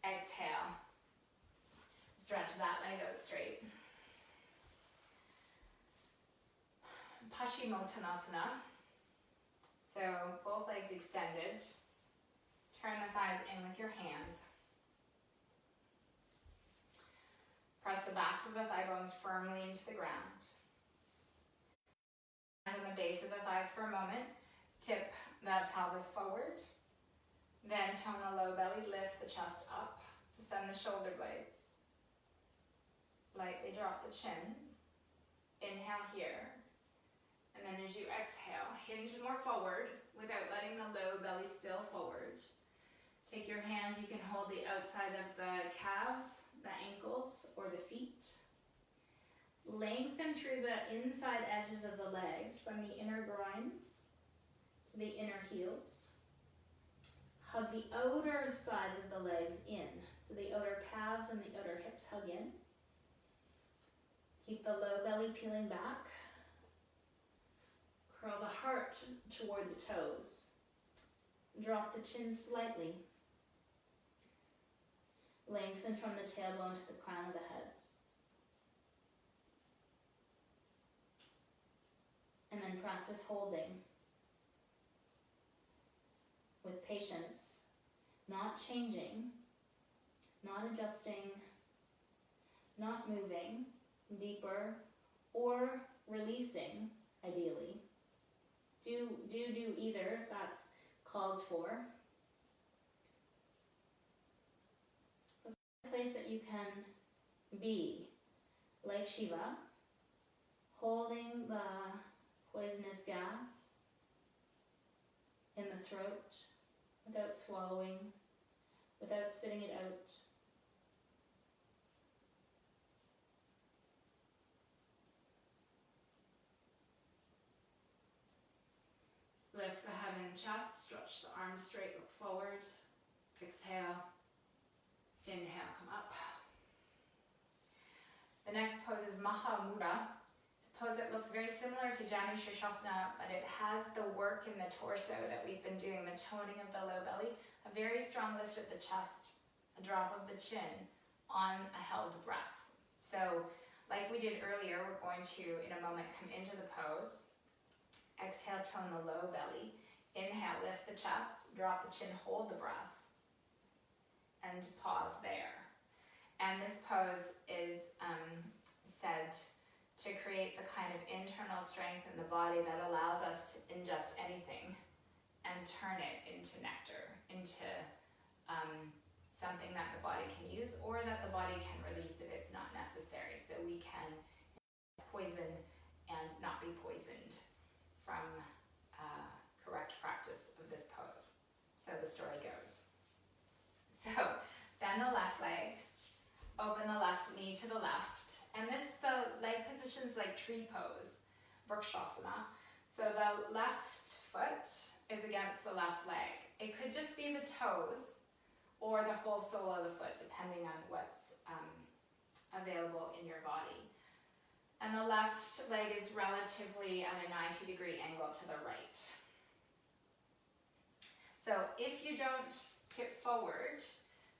[SPEAKER 1] Exhale. Stretch that leg out straight. Paschimottanasana. So both legs extended. Turn the thighs in with your hands. Press the backs of the thigh bones firmly into the ground. Hands on the base of the thighs for a moment. Tip the pelvis forward. Then tone the low belly, lift the chest up. Descend the shoulder blades. Lightly drop the chin. Inhale here. And then as you exhale, hinge more forward without letting the low belly spill forward. Take your hands, you can hold the outside of the calves, the ankles, or the feet. Lengthen through the inside edges of the legs from the inner groins to the inner heels. Hug the outer sides of the legs in.
[SPEAKER 3] So the outer calves and the outer hips hug in. Keep the low belly peeling back. Curl the heart toward the toes. Drop the chin slightly. Lengthen from the tailbone to the crown of the head. And then practice holding with patience, not changing, not adjusting, not moving deeper or releasing, ideally. Do either if that's called for. But find a place that you can be, like Shiva, holding the poisonous gas in the throat without swallowing, without spitting it out.
[SPEAKER 1] Lift the head and chest, stretch the arms straight, look forward. Exhale. Inhale, come up. The next pose is Maha Mudra. It's a pose that looks very similar to Janu Shirshasana, but it has the work in the torso that we've been doing, the toning of the low belly, a very strong lift of the chest, a drop of the chin on a held breath. So, like we did earlier, we're going to, in a moment, come into the pose. Exhale, tone the low belly. Inhale, lift the chest, drop the chin, hold the breath, and pause there. And this pose is said to create the kind of internal strength in the body that allows us to ingest anything and turn it into nectar, into something that the body can use or that the body can release if it's not necessary. So we can poison and not be poisoned from correct practice of this pose. So the story goes. So bend the left leg, open the left knee to the left, and the leg position's like tree pose, Vrikshasana. So the left foot is against the left leg. It could just be the toes or the whole sole of the foot, depending on what's available in your body. And the left leg is relatively at a 90-degree angle to the right. So if you don't tip forward,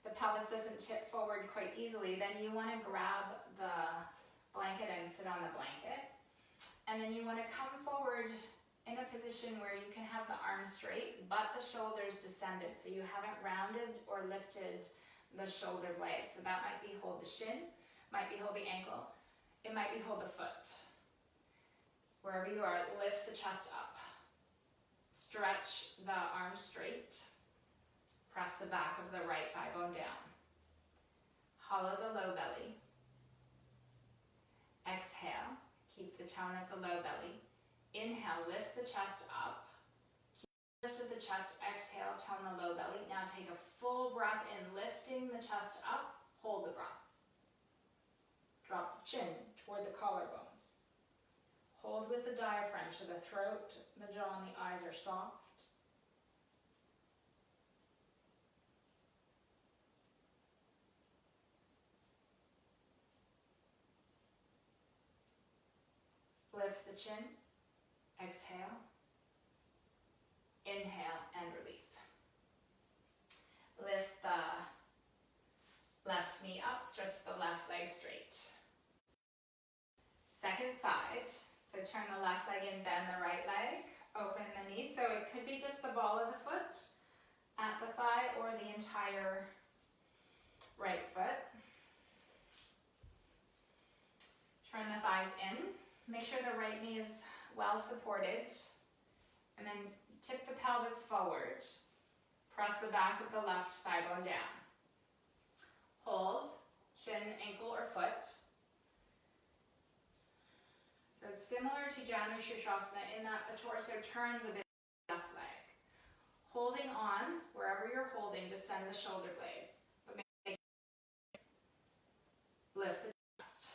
[SPEAKER 1] the pelvis doesn't tip forward quite easily, then you want to grab the blanket and sit on the blanket. And then you want to come forward in a position where you can have the arms straight, but the shoulders descended. So you haven't rounded or lifted the shoulder blades. So that might be hold the shin, might be hold the ankle, it might be hold the foot. Wherever you are, lift the chest up. Stretch the arms straight. Press the back of the right thigh bone down. Hollow the low belly. Exhale, keep the tone of the low belly. Inhale, lift the chest up. Keep the lift of the chest, exhale, tone the low belly. Now take a full breath in, lifting the chest up, hold the breath. Drop the chin toward the collarbones. Hold with the diaphragm so the throat, the jaw, and the eyes are soft. Lift the chin, exhale, inhale, and release. Lift the left knee up, stretch the left leg straight. Second side, so turn the left leg in, bend the right leg, open the knee. So it could be just the ball of the foot at the thigh or the entire right foot. Turn the thighs in. Make sure the right knee is well supported. And then tip the pelvis forward. Press the back of the left thigh bone down. Hold, shin, ankle, or foot. So it's similar to Janu Shirshasana in that the torso turns a bit to the left leg. Holding on, wherever you're holding, descend the shoulder blades. But lift the chest.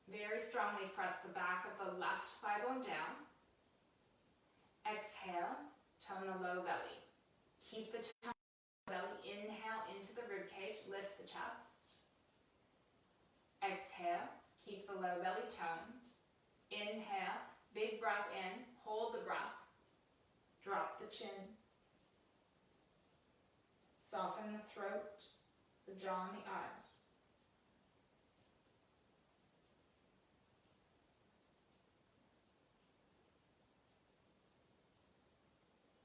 [SPEAKER 1] Very strongly press the back of the left thigh bone down. Exhale, tone the low belly. Keep the tone belly. Inhale into the rib cage, lift the chest. Exhale, keep the low belly toned. Inhale, big breath in, hold the breath. Drop the chin. Soften the throat, the jaw and the eyes.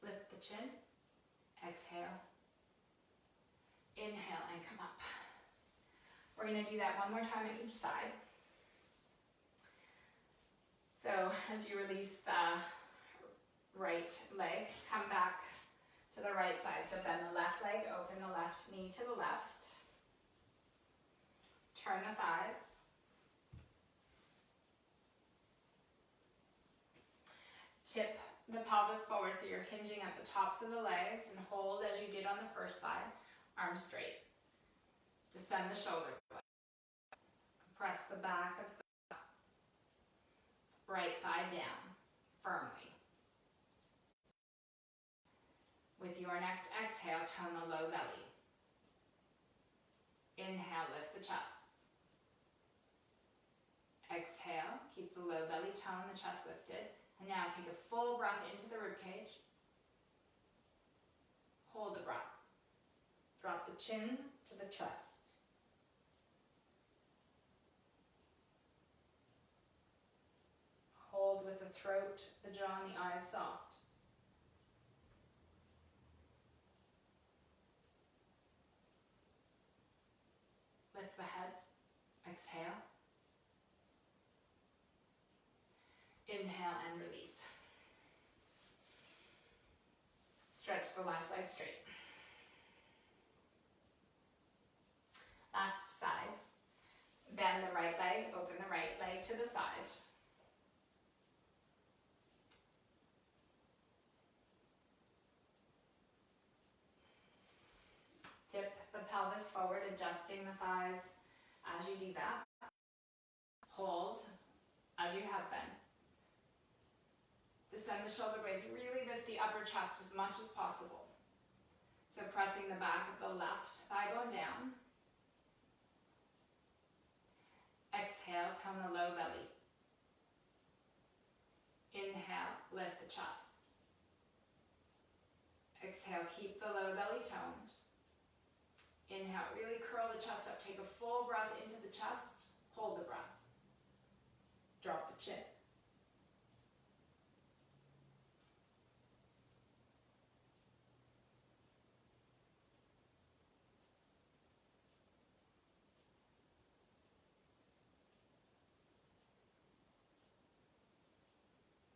[SPEAKER 1] Lift the chin. Exhale. Inhale and come up. We're going to do that one more time at each side. So as you release the right leg, come back to the right side. So bend the left leg, open the left knee to the left. Turn the thighs. Tip the pelvis forward so you're hinging at the tops of the legs and hold as you did on the first side. Arms straight. Descend the shoulder blade. Press the back of the right thigh down firmly. With your next exhale, tone the low belly. Inhale, lift the chest. Exhale, keep the low belly tone, the chest lifted. And now take a full breath into the ribcage. Hold the breath. Drop the chin to the chest. Hold with the throat, the jaw, and the eyes soft. Lift the head. Exhale. Inhale and release. Stretch the left leg straight. Last side. Bend the right leg, open the right leg to the side. Tip the pelvis forward, adjusting the thighs as you do that. Hold as you have been. Descend the shoulder blades, really lift the upper chest as much as possible. So pressing the back of the left thigh bone down. Exhale, tone the low belly. Inhale, lift the chest. Exhale, keep the low belly toned. Inhale, really curl the chest up. Take a full breath into the chest. Hold the breath. Drop the chin.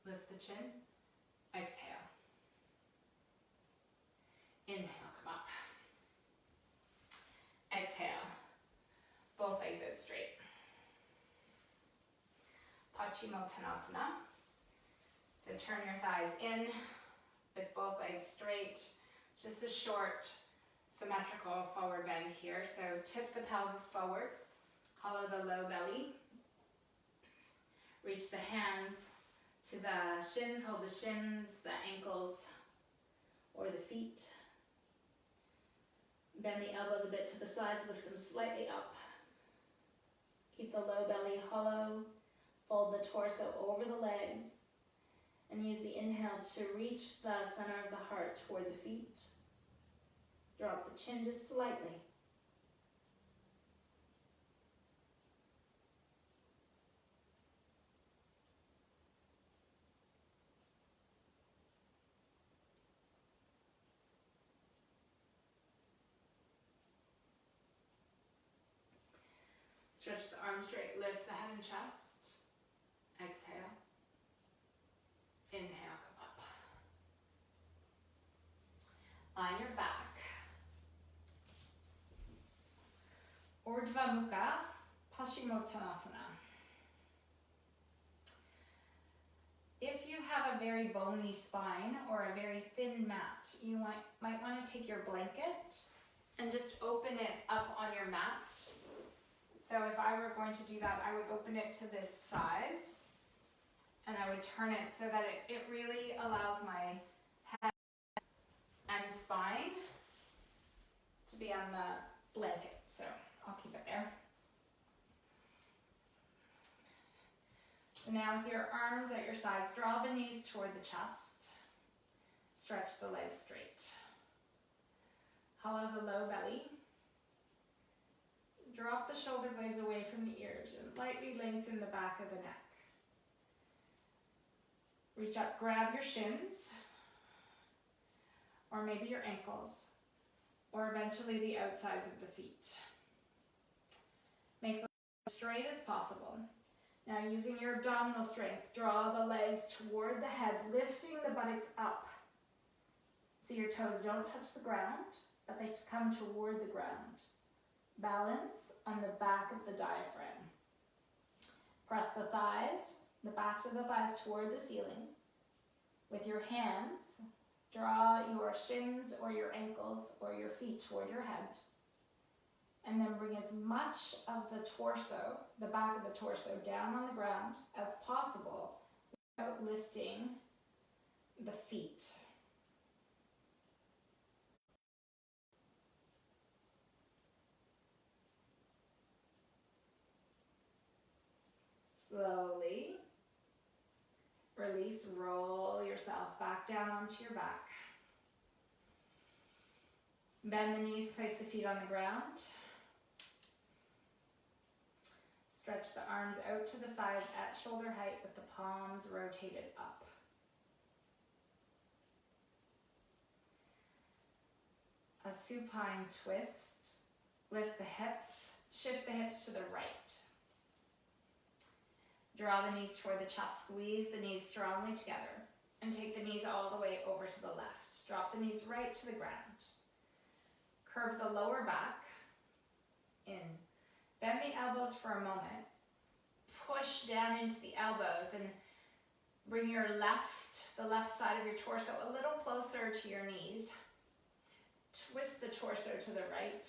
[SPEAKER 1] Lift the chin. Exhale. Inhale, come up. Exhale. Both legs out straight. Paschimottanasana. So turn your thighs in with both legs straight. Just a short symmetrical forward bend here. So tip the pelvis forward. Hollow the low belly. Reach the hands to the shins, hold the shins, the ankles, or the feet. Bend the elbows a bit to the sides, lift them slightly up. Keep the low belly hollow, fold the torso over the legs, and use the inhale to reach the center of the heart toward the feet. Drop the chin just slightly. Stretch the arms straight, lift the head and chest. Exhale. Inhale, come up. Lie on your back.
[SPEAKER 2] Urdhva Mukha, Paschimottanasana. If you have a very bony spine or a very thin mat, you might want to take your blanket and just open it up on your mat. So if I were going to do that, I would open it to this size and I would turn it so that it really allows my head and spine to be on the blanket, so I'll keep it there. So now with your arms at your sides, draw the knees toward the chest. Stretch the legs straight. Hollow the low belly. Drop the shoulder blades away from the ears and lightly lengthen the back of the neck. Reach up, grab your shins, or maybe your ankles, or eventually the outsides of the feet. Make them as straight as possible. Now using your abdominal strength, draw the legs toward the head, lifting the buttocks up. So your toes don't touch the ground, but they come toward the ground. Balance on the back of the diaphragm. Press the thighs, the backs of the thighs toward the ceiling. With your hands, draw your shins or your ankles or your feet toward your head. And then bring as much of the torso, the back of the torso, down on the ground as possible without lifting the feet. Slowly release, roll yourself back down onto your back. Bend the knees, place the feet on the ground. Stretch the arms out to the sides at shoulder height with the palms rotated up. A supine twist. Lift the hips, shift the hips to the right. Draw the knees toward the chest, squeeze the knees strongly together, and take the knees all the way over to the left. Drop the knees right to the ground. Curve the lower back in. Bend the elbows for a moment. Push down into the elbows and bring your the left side of your torso a little closer to your knees. Twist the torso to the right,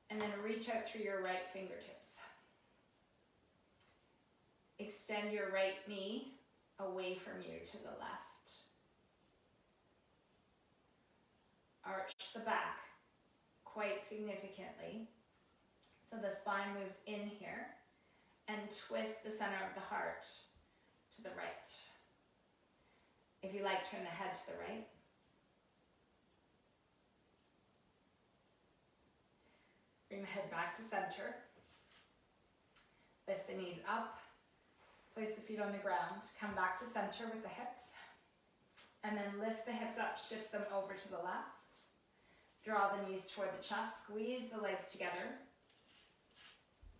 [SPEAKER 2] and then reach out through your right fingertips. Extend your right knee away from you to the left. Arch the back quite significantly so the spine moves in here, and twist the center of the heart to the right. If you like, turn the head to the right. Bring the head back to center. Lift the knees up. Place the feet on the ground. Come back to center with the hips. And then lift the hips up, shift them over to the left. Draw the knees toward the chest. Squeeze the legs together.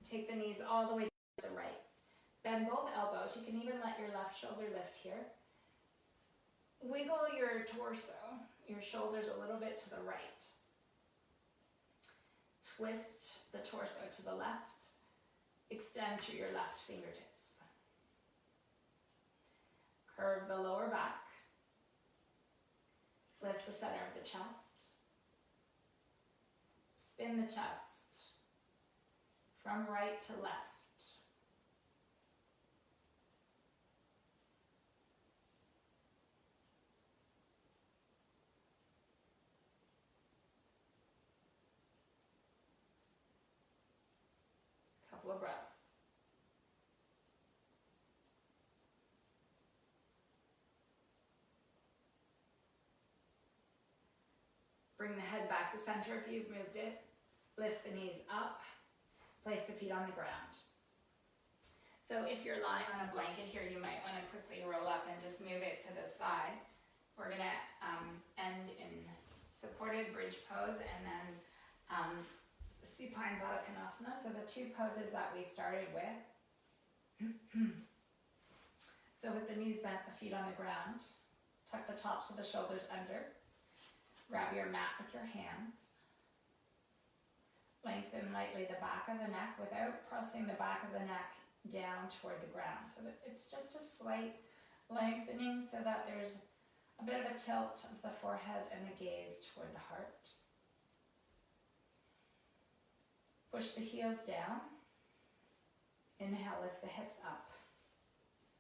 [SPEAKER 2] Take the knees all the way to the right. Bend both elbows. You can even let your left shoulder lift here. Wiggle your torso, your shoulders a little bit to the right. Twist the torso to the left. Extend through your left fingertips. Curve the lower back. Lift the center of the chest. Spin the chest from right to left. Couple of breaths. Bring the head back to center if you've moved it. Lift the knees up. Place the feet on the ground. So if you're lying on a blanket here, you might want to quickly roll up and just move it to the side. We're going to end in supported bridge pose and then supine Baddha Konasana. So the two poses that we started with. So with the knees bent, the feet on the ground. Tuck the tops of the shoulders under. Grab your mat with your hands. Lengthen lightly the back of the neck without pressing the back of the neck down toward the ground. So that it's just a slight lengthening so that there's a bit of a tilt of the forehead and the gaze toward the heart. Push the heels down. Inhale, lift the hips up.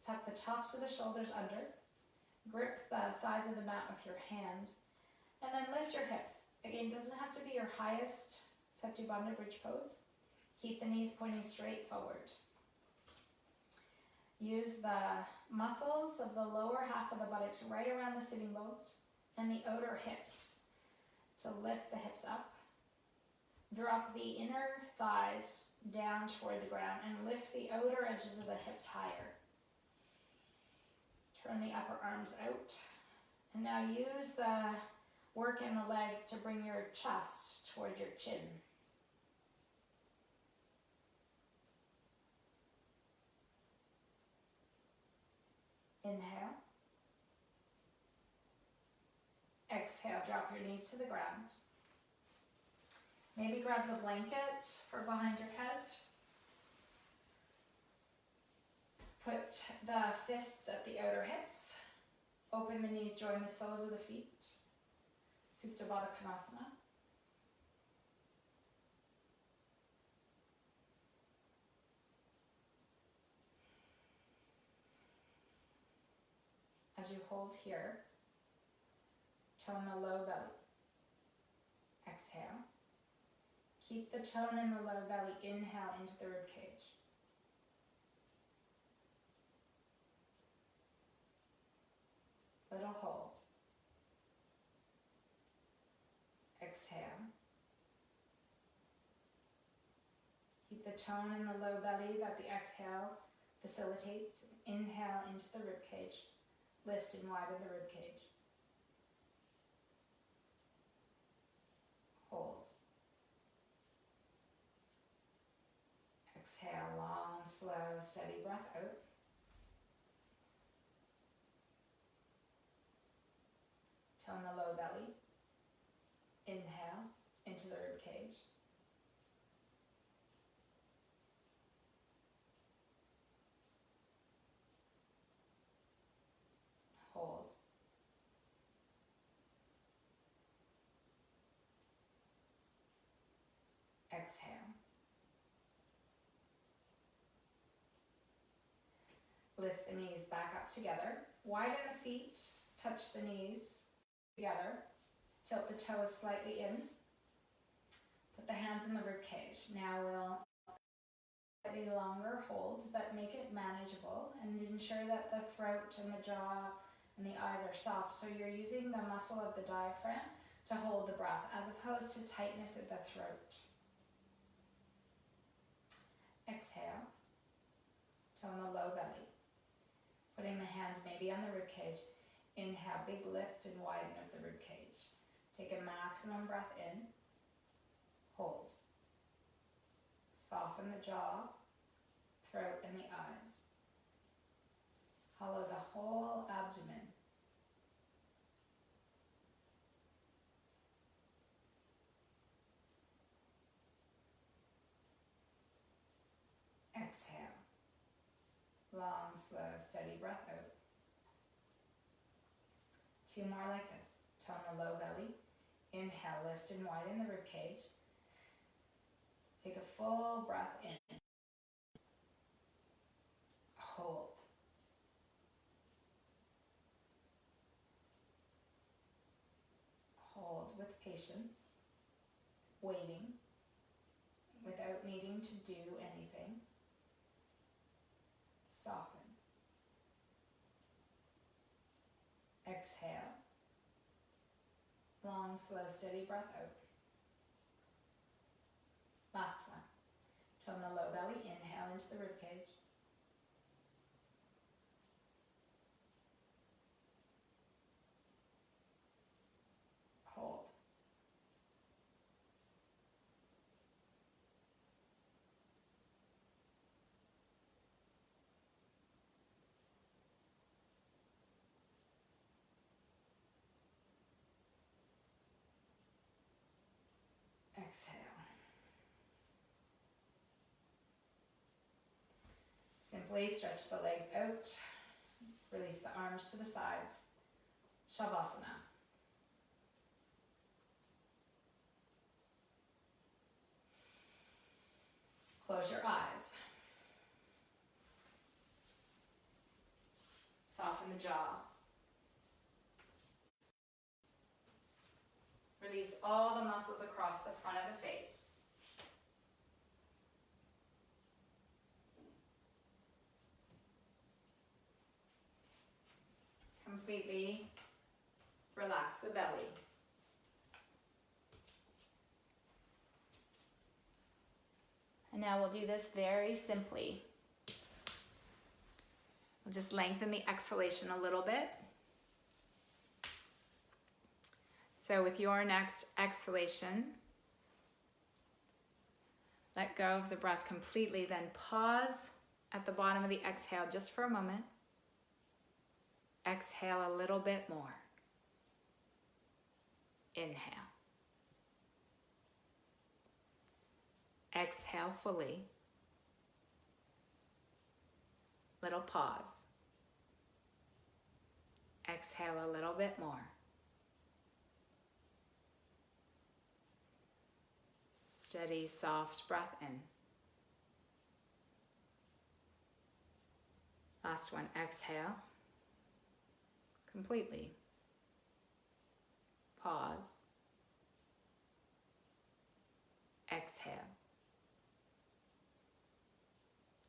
[SPEAKER 2] Tuck the tops of the shoulders under. Grip the sides of the mat with your hands. And then lift your hips Again, doesn't have to be your highest Setu-Bandha bridge pose. Keep the knees pointing straight forward. Use the muscles of the lower half of the buttocks right around the sitting bones and the outer hips to lift the hips up. Drop the inner thighs down toward the ground and lift the outer edges of the hips higher. Turn the upper arms out. And now use the work in the legs to bring your chest toward your chin. Inhale. Exhale, drop your knees to the ground. Maybe grab the blanket for behind your head. Put the fists at the outer hips. Open the knees, join the soles of the feet. Supta Baddha Konasana. As you hold here, tone the low belly. Exhale. Keep the tone in the low belly. Inhale into the rib cage. Little hold. Exhale. Keep the tone in the low belly that the exhale facilitates. Inhale into the rib cage. Lift and widen the rib cage. Hold. Exhale, long, slow, steady breath out. Tone the low belly. Inhale into the rib cage. Hold. Exhale. Lift the knees back up together. Widen the feet. Touch the knees together. Tilt the toes slightly in. Put the hands in the rib cage. Now we'll slightly longer hold, but make it manageable and ensure that the throat and the jaw and the eyes are soft. So you're using the muscle of the diaphragm to hold the breath as opposed to tightness at the throat. Exhale. Tone the low belly. Putting the hands maybe on the rib cage. Inhale, big lift and widen of the rib cage. Take a maximum breath in. Hold. Soften the jaw, throat, and the eyes. Hollow the whole abdomen. Exhale. Long, slow, steady breath out. 2 more like this. Tone the low belly. Inhale, lift and widen the rib cage. Take a full breath in. Hold. Hold with patience, waiting, without needing to do anything. Soften. Exhale. Long, slow, steady breath out. Last one. Tone the low belly. Inhale into the rib cage. Hold. Exhale. Simply stretch the legs out. Release the arms to the sides. Shavasana. Close your eyes. Soften the jaw. Release all the muscles across the front of the face. Completely relax the belly. And now we'll do this very simply. We'll just lengthen the exhalation a little bit. So with your next exhalation, let go of the breath completely, then pause at the bottom of the exhale just for a moment. Exhale a little bit more. Inhale. Exhale fully. Little pause. Exhale a little bit more. Steady, soft breath in. Last one, exhale. Completely. Pause. Exhale.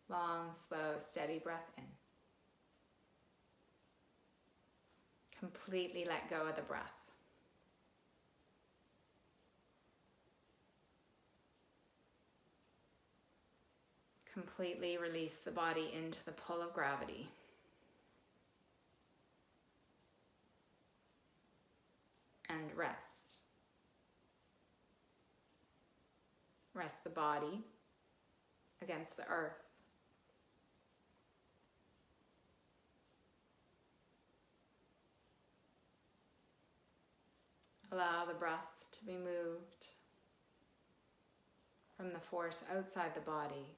[SPEAKER 2] Long, slow, steady breath in. Completely let go of the breath. Completely release the body into the pull of gravity. And rest. Rest the body against the earth. Allow the breath to be moved from the force outside the body.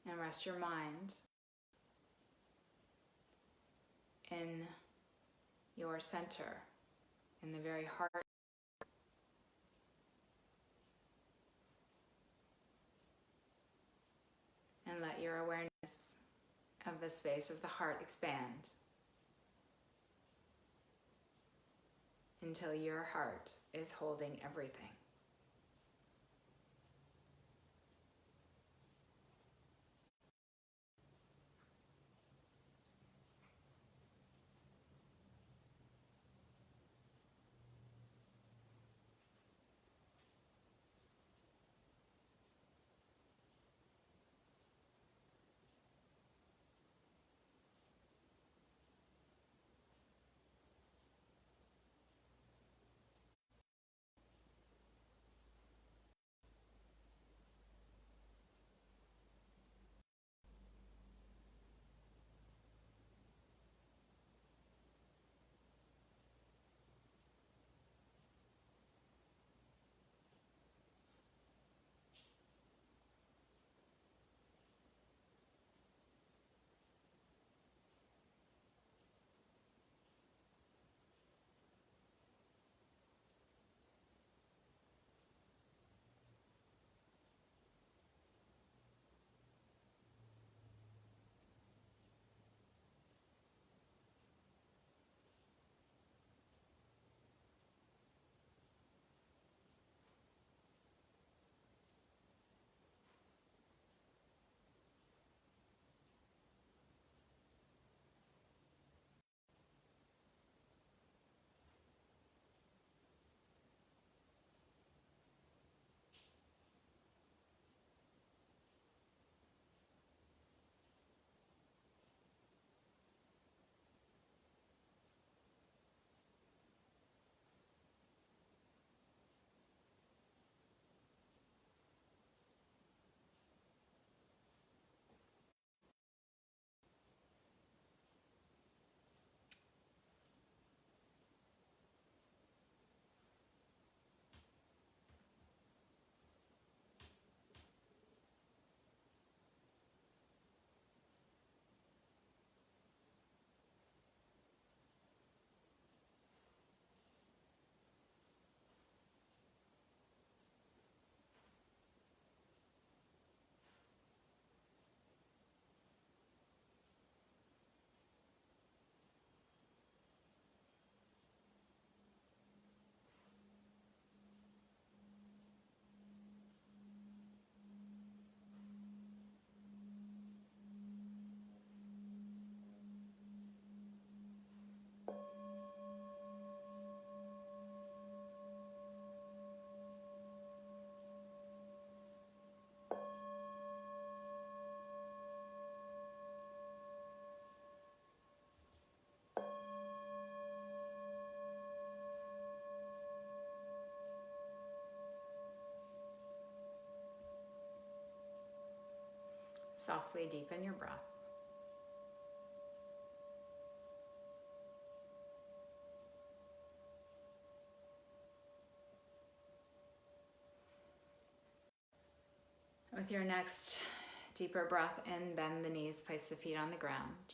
[SPEAKER 2] And rest your mind in your center, in the very heart. And let your awareness of the space of the heart expand until your heart is holding everything.
[SPEAKER 1] softly deepen your breath. With your next deeper breath in, bend the knees, place the feet on the ground.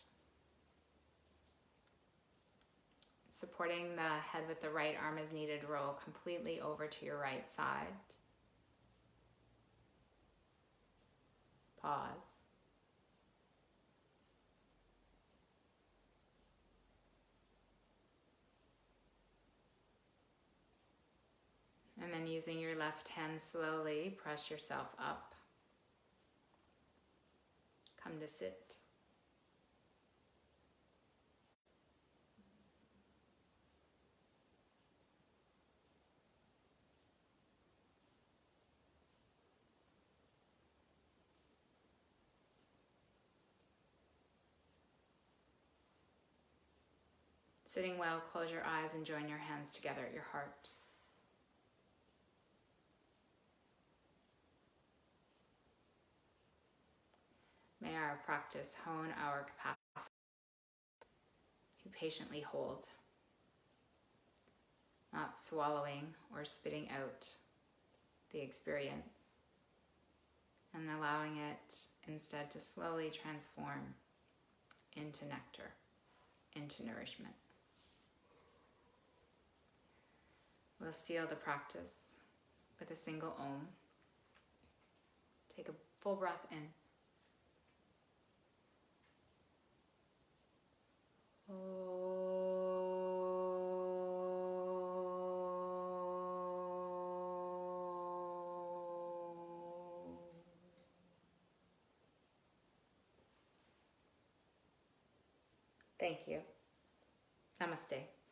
[SPEAKER 1] Supporting the head with the right arm as needed, roll completely over to your right side. Pause. And then using your left hand, slowly press yourself up. Come to sit. Sitting well, close your eyes and join your hands together at your heart. May our practice hone our capacity to patiently hold, not swallowing or spitting out the experience, and allowing it instead to slowly transform into nectar, into nourishment. We'll seal the practice with a single Om. Take a full breath in. Thank you. Namaste.